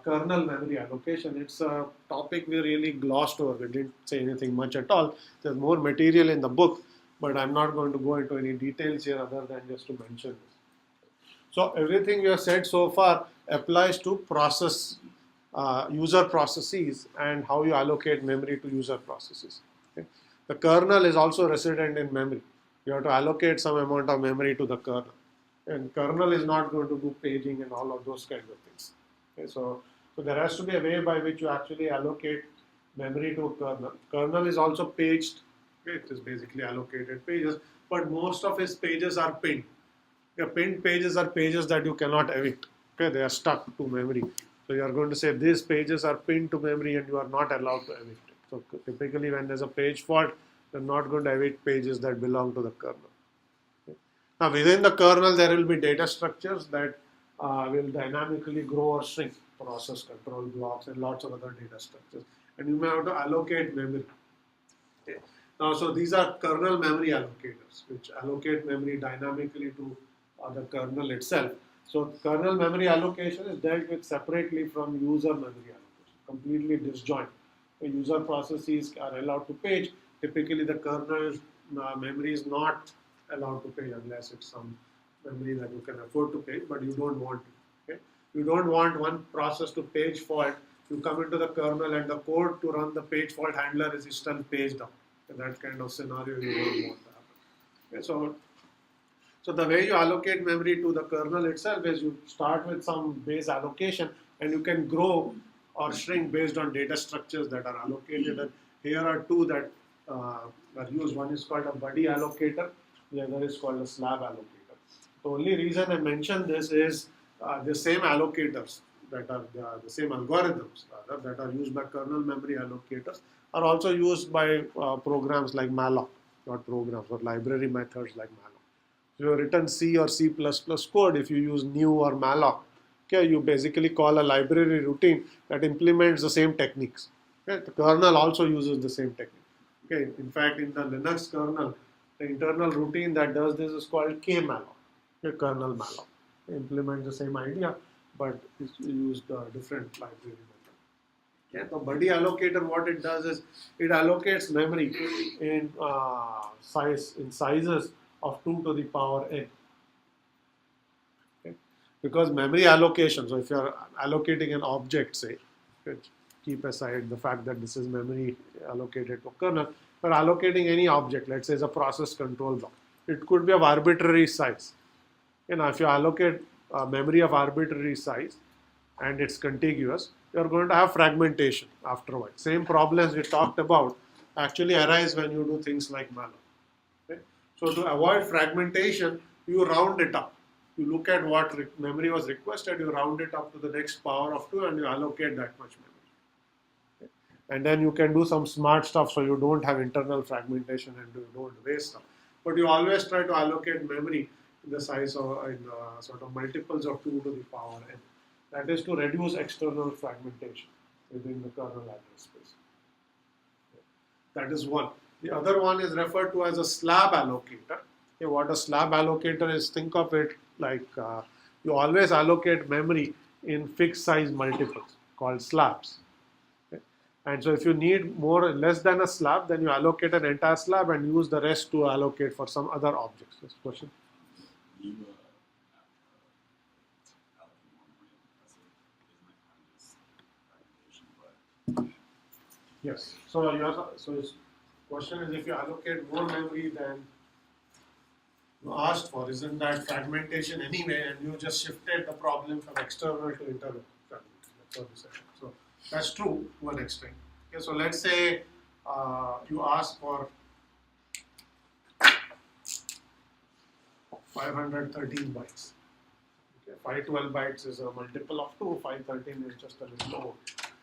kernel memory allocation. It's a topic we really glossed over. We didn't say anything much at all. There's more material in the book, but I'm not going to go into any details here other than just to mention this. So everything we have said so far applies to user processes and how you allocate memory to user processes. Okay? The kernel is also resident in memory. You have to allocate some amount of memory to the kernel. And kernel is not going to do paging and all of those kinds of things. Okay, so there has to be a way by which you actually allocate memory to a kernel. Kernel is also paged. Okay, it is basically allocated pages, but most of its pages are pinned. Your pinned pages are pages that you cannot evict. Okay, they are stuck to memory. So you are going to say these pages are pinned to memory and you are not allowed to evict it. So typically when there's a page fault, you're not going to evict pages that belong to the kernel. Okay. Now within the kernel there will be data structures that will dynamically grow or shrink, process control blocks and lots of other data structures. And you may have to allocate memory. Okay. Now, so these are kernel memory allocators, which allocate memory dynamically to the kernel itself. So kernel memory allocation is dealt with separately from user memory allocation, completely disjoint. The user processes are allowed to page. Typically, the kernel memory is not allowed to page unless it's some memory that you can afford to page, but you don't want to. Okay? You don't want one process to page fault. You come into the kernel and the code to run the page fault handler is still paged up. That kind of scenario you don't want to happen. Okay? So the way you allocate memory to the kernel itself is you start with some base allocation and you can grow or shrink based on data structures that are allocated. And here are two that are used. One is called a buddy allocator, the other is called a slab allocator. The only reason I mention this is the same allocators that are the same algorithms that are used by kernel memory allocators are also used by programs like malloc, not programs, but library methods like malloc. If you have written C or C++ code, if you use new or malloc, okay, you basically call a library routine that implements the same techniques. Okay? The kernel also uses the same technique. Okay, in fact, in the Linux kernel, the internal routine that does this is called kmalloc, okay, kernel malloc. It implements the same idea, but it's used different library method. Okay, the buddy allocator, what it does is it allocates memory in sizes of 2 to the power n. Okay? Because memory allocation, so if you are allocating an object, say, keep aside the fact that this is memory allocated to kernel, but allocating any object, let's say it's a process control block, it could be of arbitrary size. If you allocate memory of arbitrary size and it's contiguous, you're going to have fragmentation afterwards. Same problems we talked about actually arise when you do things like malloc. Okay? So to avoid fragmentation, you round it up. You look at what memory was requested, you round it up to the next power of 2 and you allocate that much memory. Okay? And then you can do some smart stuff so you don't have internal fragmentation and you don't waste stuff. But you always try to allocate memory in the size of sort of multiples of 2 to the power n. That is to reduce external fragmentation within the kernel address space. That is one. The other one is referred to as a slab allocator. Okay, what a slab allocator is, think of it like you always allocate memory in fixed size multiples called slabs. Okay? And so if you need less than a slab, then you allocate an entire slab and use the rest to allocate for some other objects. This question? You allocate more memory impressive, isn't it kind of just fragmentation, but Yes. So his question is, if you allocate more memory than you asked for, isn't that fragmentation anyway? And you just shifted the problem from external to internal fragmentation. That's what we said. So that's true to an extent. Okay, so let's say you ask for 513 bytes. Okay, 512 bytes is a multiple of 2, 513 is just a little more.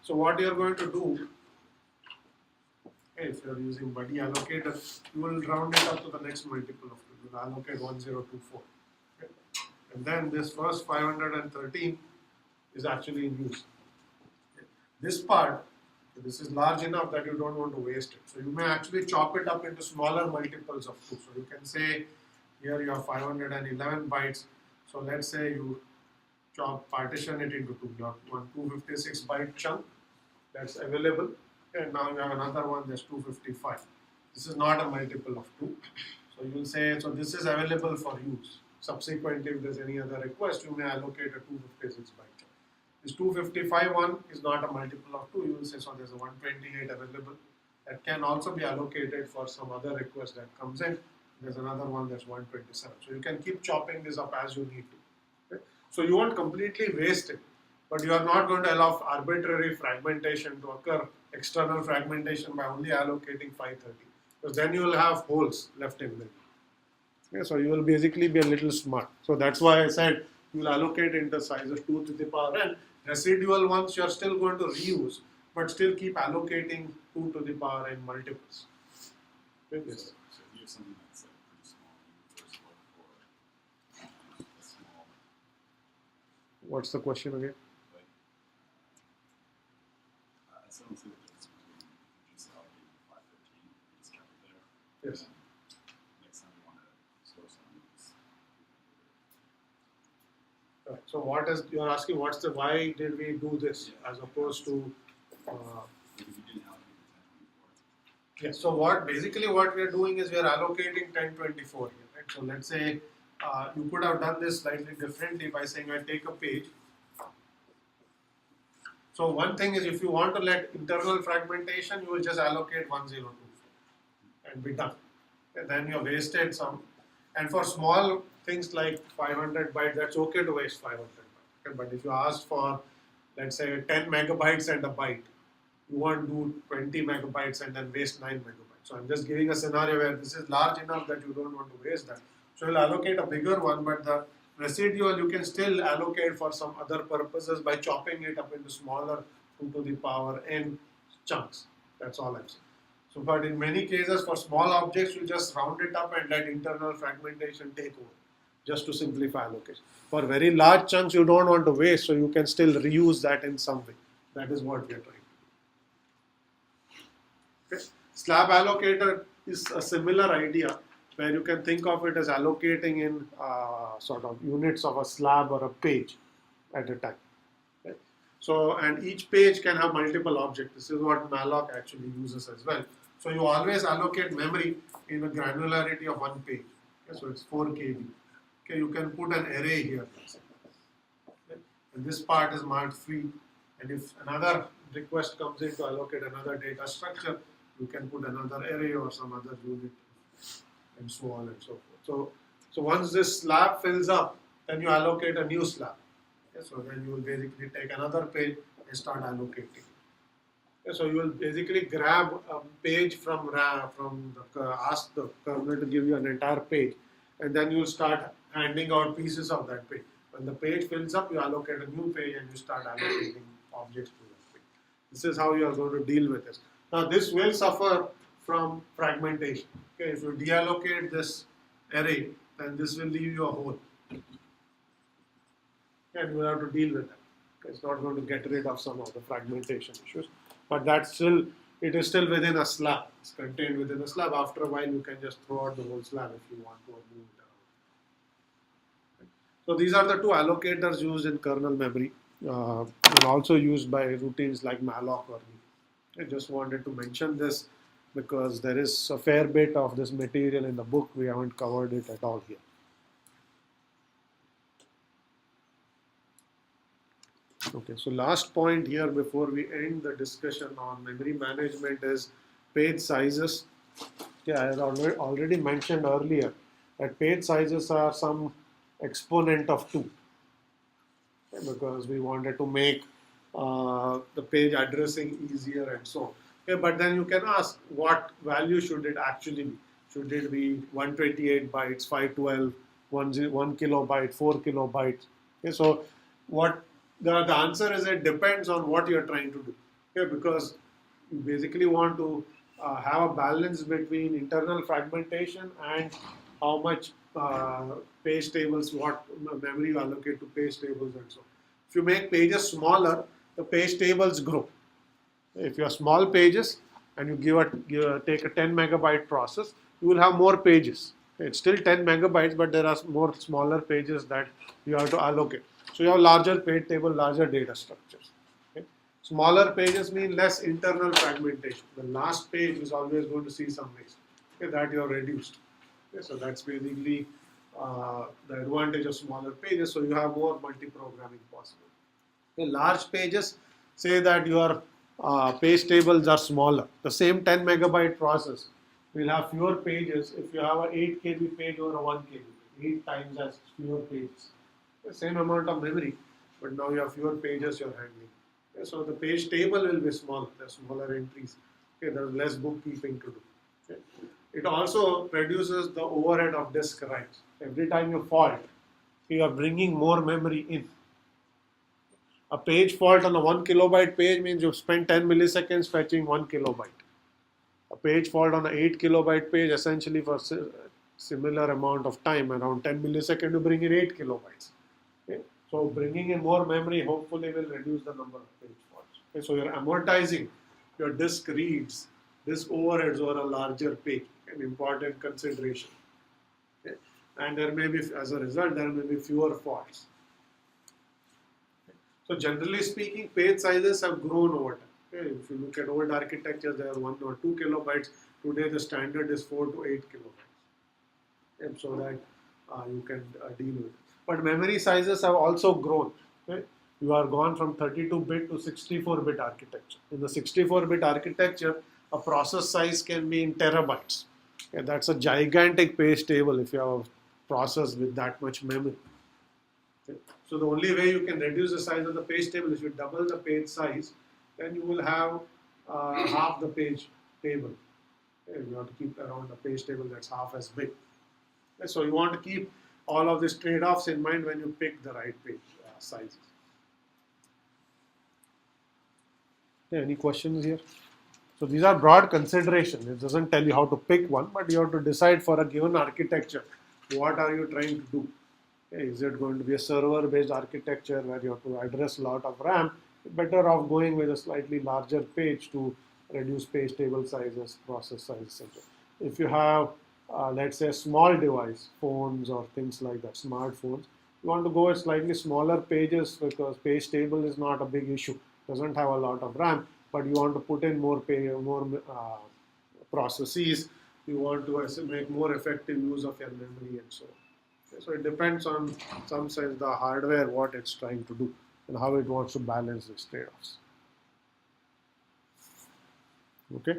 So what you're going to do, if you're using buddy allocator, you will round it up to the next multiple of 2. You will allocate 1024. Okay? And then this first 513 is actually in use. Okay? This part, this is large enough that you don't want to waste it. So you may actually chop it up into smaller multiples of 2. So you can say here you have 511 bytes. So let's say you partition it into 2. You have one 256 byte chunk that's available. And now you have another one that's 255. This is not a multiple of 2. So you will say, so this is available for use. Subsequently, if there's any other request, you may allocate a 256 byte chunk. This 255 one is not a multiple of 2. You will say, so there's a 128 available. That can also be allocated for some other request that comes in. There's another one that's 127. So you can keep chopping this up as you need to. Okay? So you won't completely waste it, but you are not going to allow arbitrary fragmentation to occur, external fragmentation, by only allocating 530. Because then you will have holes left in there. Okay? So you will basically be a little smart. So that's why I said you will allocate into sizes 2 to the power n. Residual ones you are still going to reuse, but still keep allocating 2 to the power n multiples. Okay? Yes. so if you have something that's like pretty small, you first look for a small, What's the question again? like, I still don't see the difference between you just allocating 513, you just kept it there. Yes. Next time you want to store something, you just Right. So what is, you're asking why did we do this as opposed to like if you didn't allocate the 1024. yes. So what we are doing is we are allocating 1024 here, right? So let's say you could have done this slightly differently by saying I take a page. So one thing is, if you want to let internal fragmentation, you will just allocate 1024 and be done. And then you have wasted some. And for small things like 500 bytes, that's okay to waste 500 bytes. Okay? But if you ask for, let's say, 10 megabytes and a byte, you won't do 20 megabytes and then waste 9 megabytes. So I'm just giving a scenario where this is large enough that you don't want to waste that. So you'll allocate a bigger one, but the residual you can still allocate for some other purposes by chopping it up into smaller 2 to the power n chunks. That's all I'm saying. So, but in many cases for small objects, you just round it up and let internal fragmentation take over, just to simplify allocation. For very large chunks, you don't want to waste, so you can still reuse that in some way. That is what we are trying to do. Okay. Slab allocator is a similar idea where you can think of it as allocating in sort of units of a slab or a page at a time. Okay. So, and each page can have multiple objects. This is what malloc actually uses as well. So, you always allocate memory in a granularity of one page. Okay. So, it's 4 KB. Okay, you can put an array here. Okay. And this part is marked free. And if another request comes in to allocate another data structure, you can put another array or some other unit, and so on and so forth. So once this slab fills up, then you allocate a new slab. Okay, so then you will basically take another page and start allocating. Okay, so you will basically grab a page from ask the kernel to give you an entire page, and then you will start handing out pieces of that page. When the page fills up, you allocate a new page and you start allocating objects to that page. This is how you are going to deal with this. Now this will suffer from fragmentation. Okay, if you deallocate this array, then this will leave you a hole. And you will have to deal with that. Okay, it's not going to get rid of some of the fragmentation issues. But that's still, it is still within a slab. It's contained within a slab. After a while, you can just throw out the whole slab if you want to move it around. So these are the two allocators used in kernel memory and also used by routines like malloc or read. I just wanted to mention this because there is a fair bit of this material in the book. We haven't covered it at all here. Okay, so last point here before we end the discussion on memory management is page sizes. Yeah, I had already mentioned earlier that page sizes are some exponent of 2. Okay, because we wanted to make the page addressing easier and so on. Okay, but then you can ask what value should it actually be? Should it be 128 bytes, 512, 1 kilobyte, 4 kilobytes? Okay, so what the answer is it depends on what you're trying to do. Okay, because you basically want to have a balance between internal fragmentation and how much page tables, what memory you allocate to page tables and so on. If you make pages smaller, the page tables grow. If you have small pages and you take a 10 megabyte process, you will have more pages. It's still 10 megabytes, but there are more smaller pages that you have to allocate. So you have larger page table, larger data structures. Okay? Smaller pages mean less internal fragmentation. The last page is always going to see some mix. Okay, that you have reduced. Okay, so that's basically the advantage of smaller pages. So you have more multi-programming possible. Okay, large pages say that your page tables are smaller. The same 10 megabyte process will have fewer pages if you have an 8 KB page or a 1 KB page. 8 times as fewer pages. The same amount of memory, but now you have fewer pages you're handling. Okay, so the page table will be smaller. There's smaller entries. Okay, there's less bookkeeping to do. Okay. It also reduces the overhead of disk writes. Every time you fault, you are bringing more memory in. A page fault on a 1 kilobyte page means you spend 10 milliseconds fetching 1 kilobyte. A page fault on an 8 kilobyte page essentially for similar amount of time, around 10 milliseconds, to bring in 8 kilobytes. Okay? So bringing in more memory hopefully will reduce the number of page faults. Okay? So you're amortizing your disk reads, disk overheads over a larger page, an important consideration. Okay? And there may be, as a result, there may be fewer faults. So generally speaking, page sizes have grown over time. Okay, if you look at old architectures, they are 1 or 2 kilobytes. Today the standard is 4 to 8 kilobytes. And so that you can deal with it. But memory sizes have also grown. Okay? You are gone from 32-bit to 64-bit architecture. In the 64-bit architecture, a process size can be in terabytes. Okay? That's a gigantic page table if you have a process with that much memory. Okay. So the only way you can reduce the size of the page table is if you double the page size, then you will have half the page table. Okay. You have to keep around a page table that's half as big. Okay. So you want to keep all of these trade-offs in mind when you pick the right page sizes. Okay, any questions here? So these are broad considerations. It doesn't tell you how to pick one, but you have to decide for a given architecture, what are you trying to do? Okay, is it going to be a server-based architecture where you have to address a lot of RAM? Better off going with a slightly larger page to reduce page table sizes, process sizes, etc. If you have, let's say, a small device, phones or things like that, smartphones, you want to go with slightly smaller pages because page table is not a big issue. Doesn't have a lot of RAM, but you want to put in more processes. You want to make more effective use of your memory and so on. Okay, so it depends on some sense the hardware, what it's trying to do and how it wants to balance these trade-offs. Okay,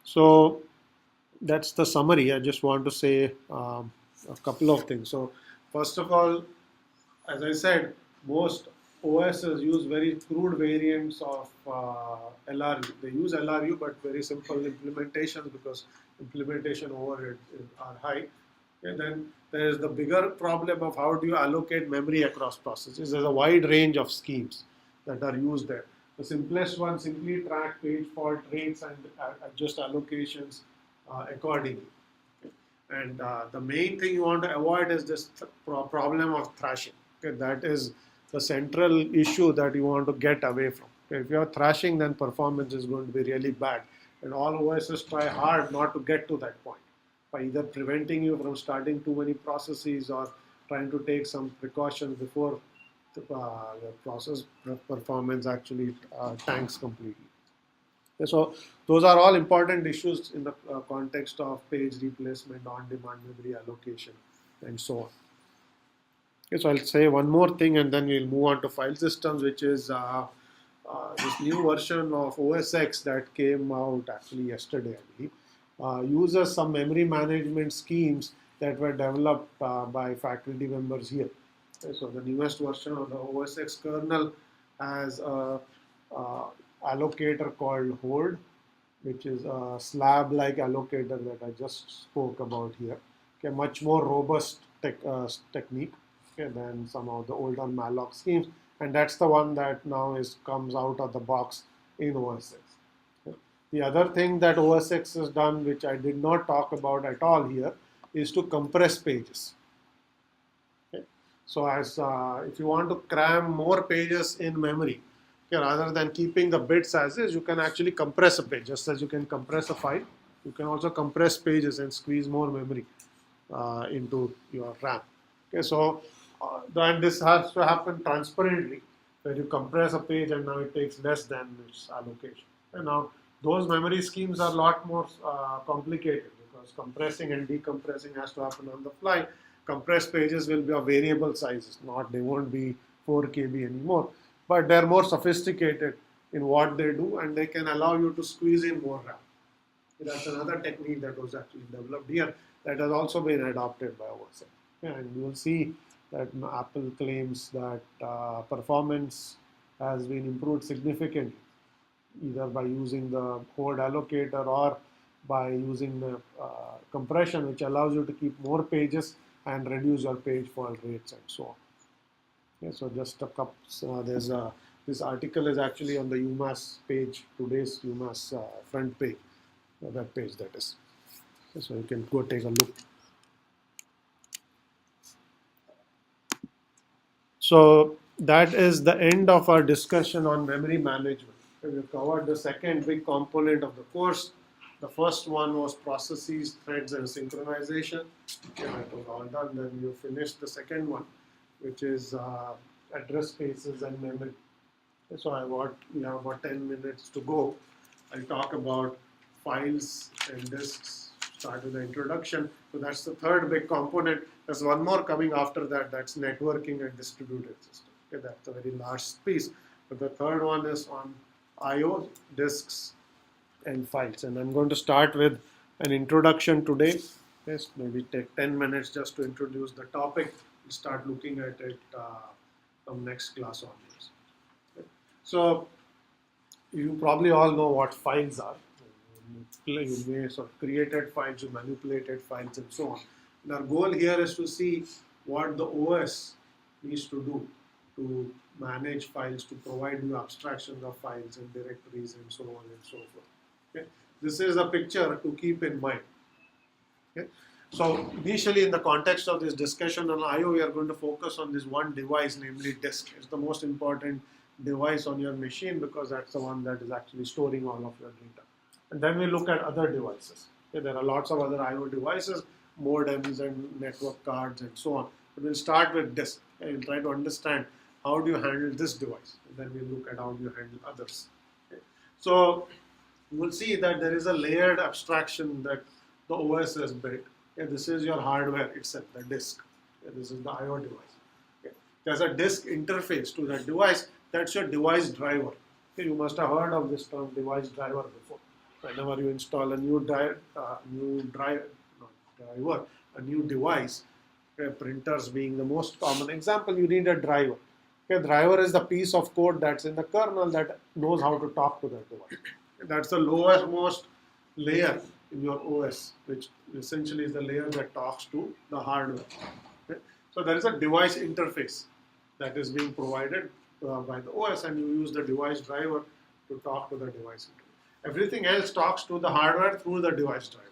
so that's the summary. I just want to say a couple of things. So first of all, as I said, most OSs use very crude variants of LRU. They use LRU, but very simple implementations because implementation overhead are high. And then there is the bigger problem of how do you allocate memory across processes. There's a wide range of schemes that are used there. The simplest one, simply track page fault rates and adjust allocations accordingly. And the main thing you want to avoid is this problem of thrashing. Okay, that is the central issue that you want to get away from. Okay, if you are thrashing, then performance is going to be really bad. And all OSs try hard not to get to that point by either preventing you from starting too many processes or trying to take some precautions before the process performance actually tanks completely. Okay, so those are all important issues in the context of page replacement, on-demand memory allocation, and so on. Okay, so I'll say one more thing and then we'll move on to file systems, which is this new version of OS X that came out actually yesterday, I believe, uses some memory management schemes that were developed by faculty members here. Okay, so the newest version of the OS X kernel has a allocator called hold, which is a slab-like allocator that I just spoke about here. Okay, much more robust technique than some of the older malloc schemes, and that's the one that now comes out of the box in OS X. Okay. The other thing that OS X has done, which I did not talk about at all here, is to compress pages. Okay. So as if you want to cram more pages in memory, okay, rather than keeping the bits as is, you can actually compress a page. Just as you can compress a file, you can also compress pages and squeeze more memory into your RAM. Okay, so and this has to happen transparently, where you compress a page and now it takes less than its allocation. And now those memory schemes are a lot more complicated because compressing and decompressing has to happen on the fly. Compressed pages will be of variable sizes, they won't be 4 KB anymore, but they're more sophisticated in what they do and they can allow you to squeeze in more RAM. That's another technique that was actually developed here that has also been adopted by OS X. And you will see that Apple claims that performance has been improved significantly, either by using the code allocator or by using the compression, which allows you to keep more pages and reduce your page fault rates and so on. Okay, so just a couple, this article is actually on the UMass page, today's UMass front page, web page that is. Okay, so you can go take a look. So that is the end of our discussion on memory management. We've covered the second big component of the course. The first one was processes, threads, and synchronization. Okay, that was all done. Then you finished the second one, which is address spaces and memory. Okay, so we have about 10 minutes to go. I'll talk about files and disks. Start with the introduction. So that's the third big component. There's one more coming after that. That's networking and distributed system. Okay, that's a very large piece. But the third one is on I/O, disks, and files. And I'm going to start with an introduction today. Yes, maybe take 10 minutes just to introduce the topic. We'll start looking at it from next class onwards. Okay. So you probably all know what files are. You may sort of created files, you manipulated files, and so on. And our goal here is to see what the OS needs to do to manage files, to provide you abstractions of files and directories and so on and so forth. Okay? This is a picture to keep in mind. Okay? So initially in the context of this discussion on I/O, we are going to focus on this one device, namely disk. It's the most important device on your machine because that's the one that is actually storing all of your data. And then we look at other devices. Okay? There are lots of other I/O devices, modems and network cards and so on. But we'll start with disk. Okay? We'll try to understand how do you handle this device. And then we'll look at how do you handle others. Okay? So we'll see that there is a layered abstraction that the OS has built. Okay, this is your hardware itself, the disk. Okay, this is the I/O device. Okay. There's a disk interface to that device. That's your device driver. Okay, you must have heard of this term device driver before. Whenever you install a new device, okay, printers being the most common example, you need a driver. Okay, driver is the piece of code that's in the kernel that knows how to talk to that device. Okay, that's the lowest most layer in your OS, which essentially is the layer that talks to the hardware. Okay? So there is a device interface that is being provided by the OS, and you use the device driver to talk to the device interface. Everything else talks to the hardware through the device driver.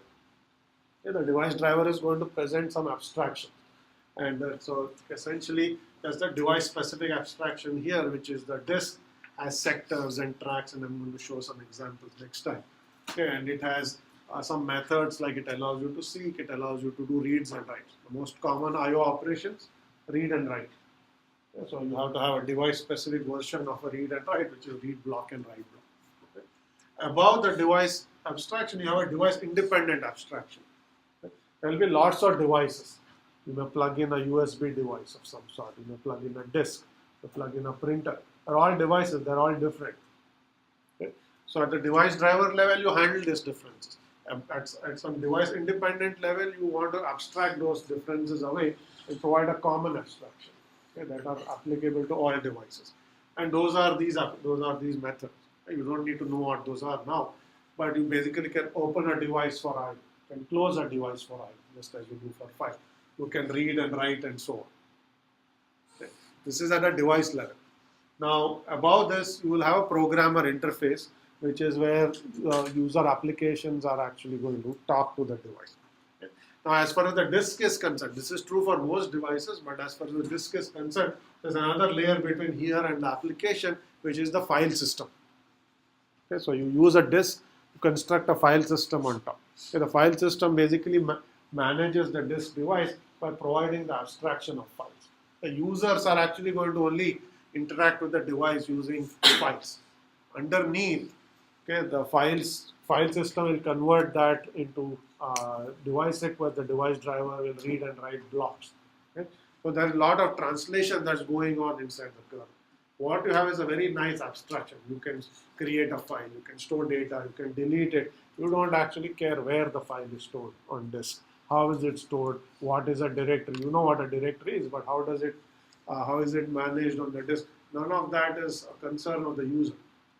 Okay? The device driver is going to present some abstraction. And so essentially, there's the device-specific abstraction here, which is the disk has sectors and tracks, and I'm going to show some examples next time. Okay, and it has some methods, like it allows you to seek, it allows you to do reads and writes. The most common I/O operations, read and write. Okay, so you have to have a device-specific version of a read and write, which is read block and write block. Okay. Above the device abstraction, you have a device-independent abstraction. Okay. There will be lots of devices. You may plug in a USB device of some sort. You may plug in a disk. You may plug in a printer. They're all devices. They're all different. Okay. So at the device driver level, you handle these differences. At some device independent level, you want to abstract those differences away and provide a common abstraction, okay, that are applicable to all devices. And those are these methods. You don't need to know what those are now, but you basically can open a device for I, can close a device for I, just as you do for file. You can read and write and so on. Okay. This is at a device level. Now, above this, you will have a programmer interface, which is where user applications are actually going to talk to the device. Okay. Now, as far as the disk is concerned, this is true for most devices, but as far as the disk is concerned, there's another layer between here and the application, which is the file system. Okay, so you use a disk to construct a file system on top. Okay, the file system basically manages the disk device by providing the abstraction of files. The users are actually going to only interact with the device using files. Underneath, okay, the file system will convert that into device where the device driver will read and write blocks. Okay? So there's a lot of translation that's going on inside the kernel. What you have is a very nice abstraction. You can create a file, you can store data, you can delete it. You don't actually care where the file is stored on disk. How is it stored? What is a directory? You know what a directory is, but how is it managed on the disk? None of that is a concern of the user.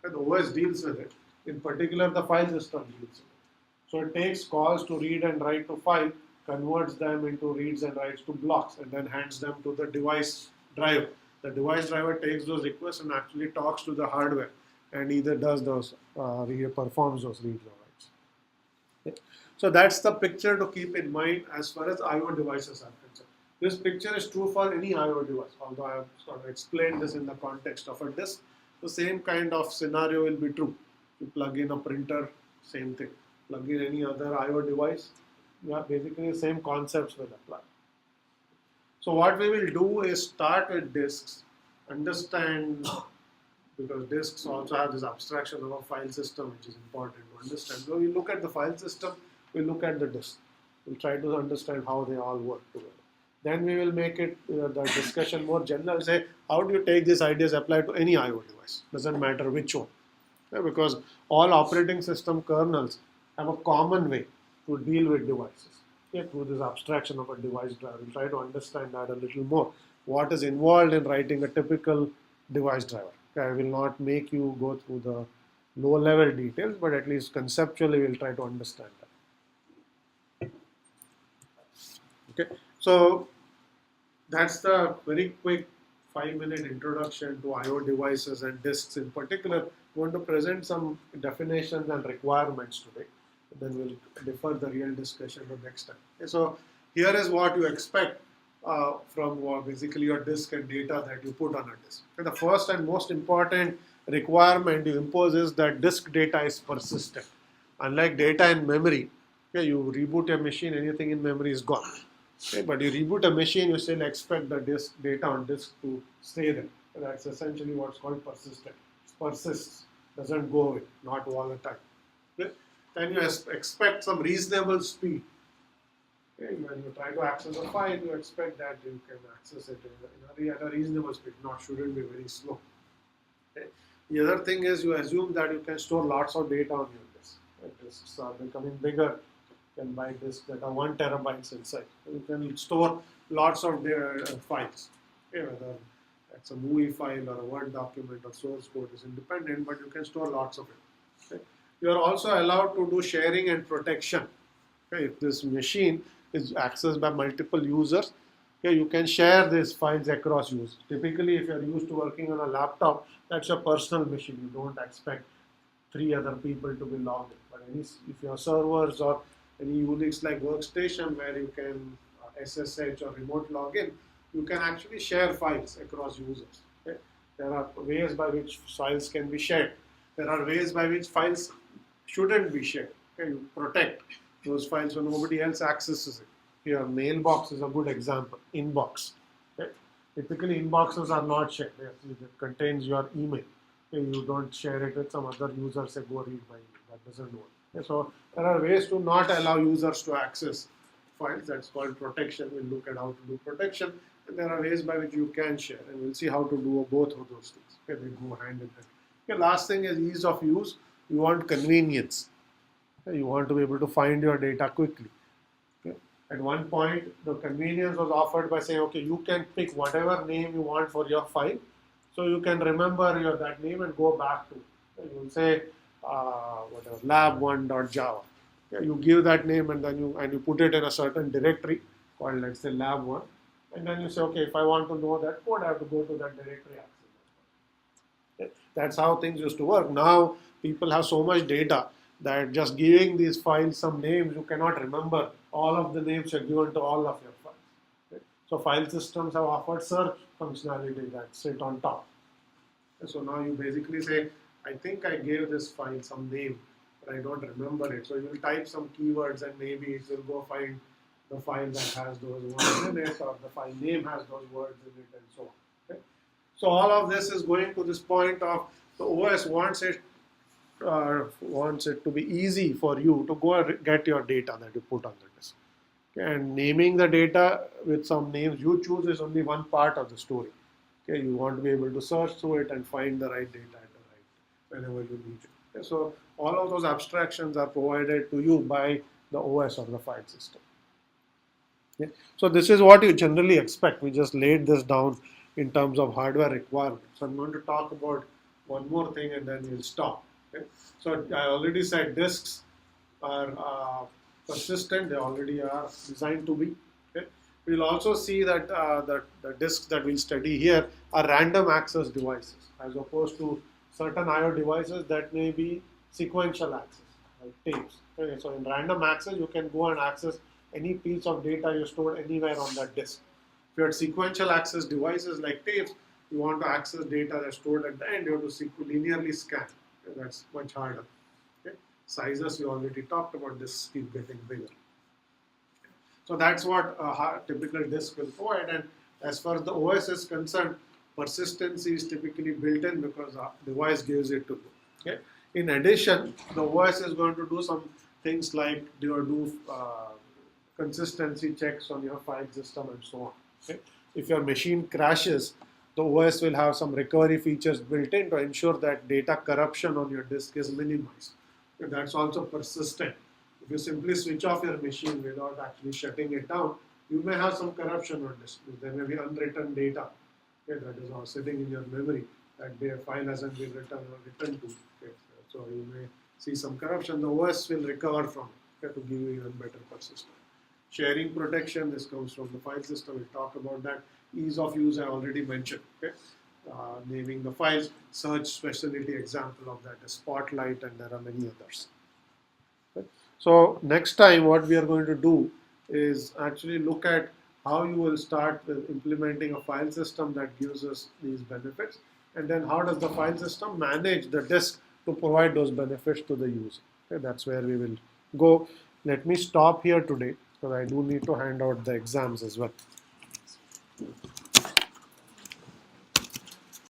And the OS deals with it. In particular, the file system deals with it. So it takes calls to read and write to file, converts them into reads and writes to blocks, and then hands them to the device driver. The device driver takes those requests and actually talks to the hardware and either does those, performs those reads or writes. Okay. So that's the picture to keep in mind as far as I/O devices are concerned. This picture is true for any I/O device, although I have sort of explained this in the context of a disk. The same kind of scenario will be true. You plug in a printer, same thing. Plug in any other I/O device, basically the same concepts will apply. So what we will do is start with disks, understand, because disks also have this abstraction of a file system, which is important to understand. So we look at the file system, we look at the disk. We'll try to understand how they all work together. Then we will make it the discussion more general. Say, how do you take these ideas applied to any I/O device? Doesn't matter which one, okay? Because all operating system kernels have a common way to deal with devices, okay? Through this abstraction of a device driver. We'll try to understand that a little more. What is involved in writing a typical device driver? Okay? I will not make you go through the low-level details, but at least conceptually, we'll try to understand that. Okay, so That's the very quick 5-minute introduction to I/O devices and disks in particular. We want to present some definitions and requirements today. Then we'll defer the real discussion to next time. Okay, so here is what you expect from basically your disk and data that you put on a disk. And the first and most important requirement you impose is that disk data is persistent. Unlike data in memory, okay, you reboot a machine, anything in memory is gone. Okay, but you reboot a machine, you still expect the disk data on disk to stay there. And that's essentially what's called persistent. It persists, doesn't go away, not volatile. Okay? Then you expect some reasonable speed. Okay? When you try to access a file, you expect that you can access it at a reasonable speed, shouldn't be very slow. Okay? The other thing is you assume that you can store lots of data on your disk. Right? Disks are becoming bigger. You can buy disks that are 1 terabytes inside. You can store lots of files. Okay? Whether it's a movie file or a Word document or source code is independent, but you can store lots of it. Okay? You are also allowed to do sharing and protection. Okay? If this machine is accessed by multiple users, okay, you can share these files across users. Typically, if you are used to working on a laptop, that's your personal machine. You don't expect 3 other people to be logged in. But if your servers or any Unix-like workstation where you can SSH or remote login, you can actually share files across users. Okay? There are ways by which files can be shared. There are ways by which files shouldn't be shared. Okay? You protect those files so nobody else accesses it. Here, mailbox is a good example. Inbox. Okay? Typically, inboxes are not shared. It contains your email. Okay? You don't share it with some other user. Say, go read my email. That doesn't work. Okay? So there are ways to not allow users to access files. That's called protection. We'll look at how to do protection. And there are ways by which you can share. And we'll see how to do both of those things. Okay? They go hand in hand. Okay? Last thing is ease of use. You want convenience. Okay? You want to be able to find your data quickly. Okay? At one point, the convenience was offered by saying, okay, you can pick whatever name you want for your file. So you can remember that name and go back to it. You will say, whatever, lab1.java. Okay? You give that name and then you put it in a certain directory called, let's say, lab1. And then you say, okay, if I want to know that code, I have to go to that directory access. Okay? That's how things used to work. Now, people have so much data that just giving these files some names, you cannot remember all of the names are given to all of your files. Okay? So file systems have offered search functionality that sit on top. Okay? So now you basically say, I think I gave this file some name, but I don't remember it. So you will type some keywords and maybe it will go find the file that has those words in it, or the file name has those words in it, and so on. Okay? So all of this is going to this point of the OS wants it to be easy for you to go and get your data that you put on the disk. Okay? And naming the data with some names you choose is only one part of the story. Okay? You want to be able to search through it and find the right data at the right whenever you need it. Okay? So all of those abstractions are provided to you by the OS or the file system. Okay? So this is what you generally expect. We just laid this down in terms of hardware requirements. So I'm going to talk about one more thing and then we'll stop. Okay? So I already said disks are persistent. They already are designed to be. Okay? We'll also see that the disks that we'll study here are random access devices as opposed to certain I/O devices that may be sequential access, like tapes. Okay? So in random access, you can go and access any piece of data you stored anywhere on that disk. If you had sequential access devices like tapes, you want to access data that's stored at the end, you have to linearly scan. Okay? That's much harder. Okay? Sizes we already talked about, this keep getting bigger. So that's what a typical disk will provide. And as far as the OS is concerned, persistency is typically built in because the device gives it to you. Okay? In addition, the OS is going to do some things like do consistency checks on your file system and so on. Okay? If your machine crashes, the OS will have some recovery features built in to ensure that data corruption on your disk is minimized. Okay? That's also persistent. If you simply switch off your machine without actually shutting it down, you may have some corruption on disk. There may be unwritten data, okay, that is all sitting in your memory that the file hasn't been written or written to. Okay? So you may see some corruption. The OS will recover from it, okay, to give you even better persistence. Sharing protection, this comes from the file system, we'll talk about that. ease of use I already mentioned. Okay, naming the files, search specialty example of that is Spotlight, and there are many others. Okay. So next time what we are going to do is actually look at how you will start with implementing a file system that gives us these benefits, and then how does the file system manage the disk to provide those benefits to the user. Okay, that's where we will go. Let me stop here today because I do need to hand out the exams as well.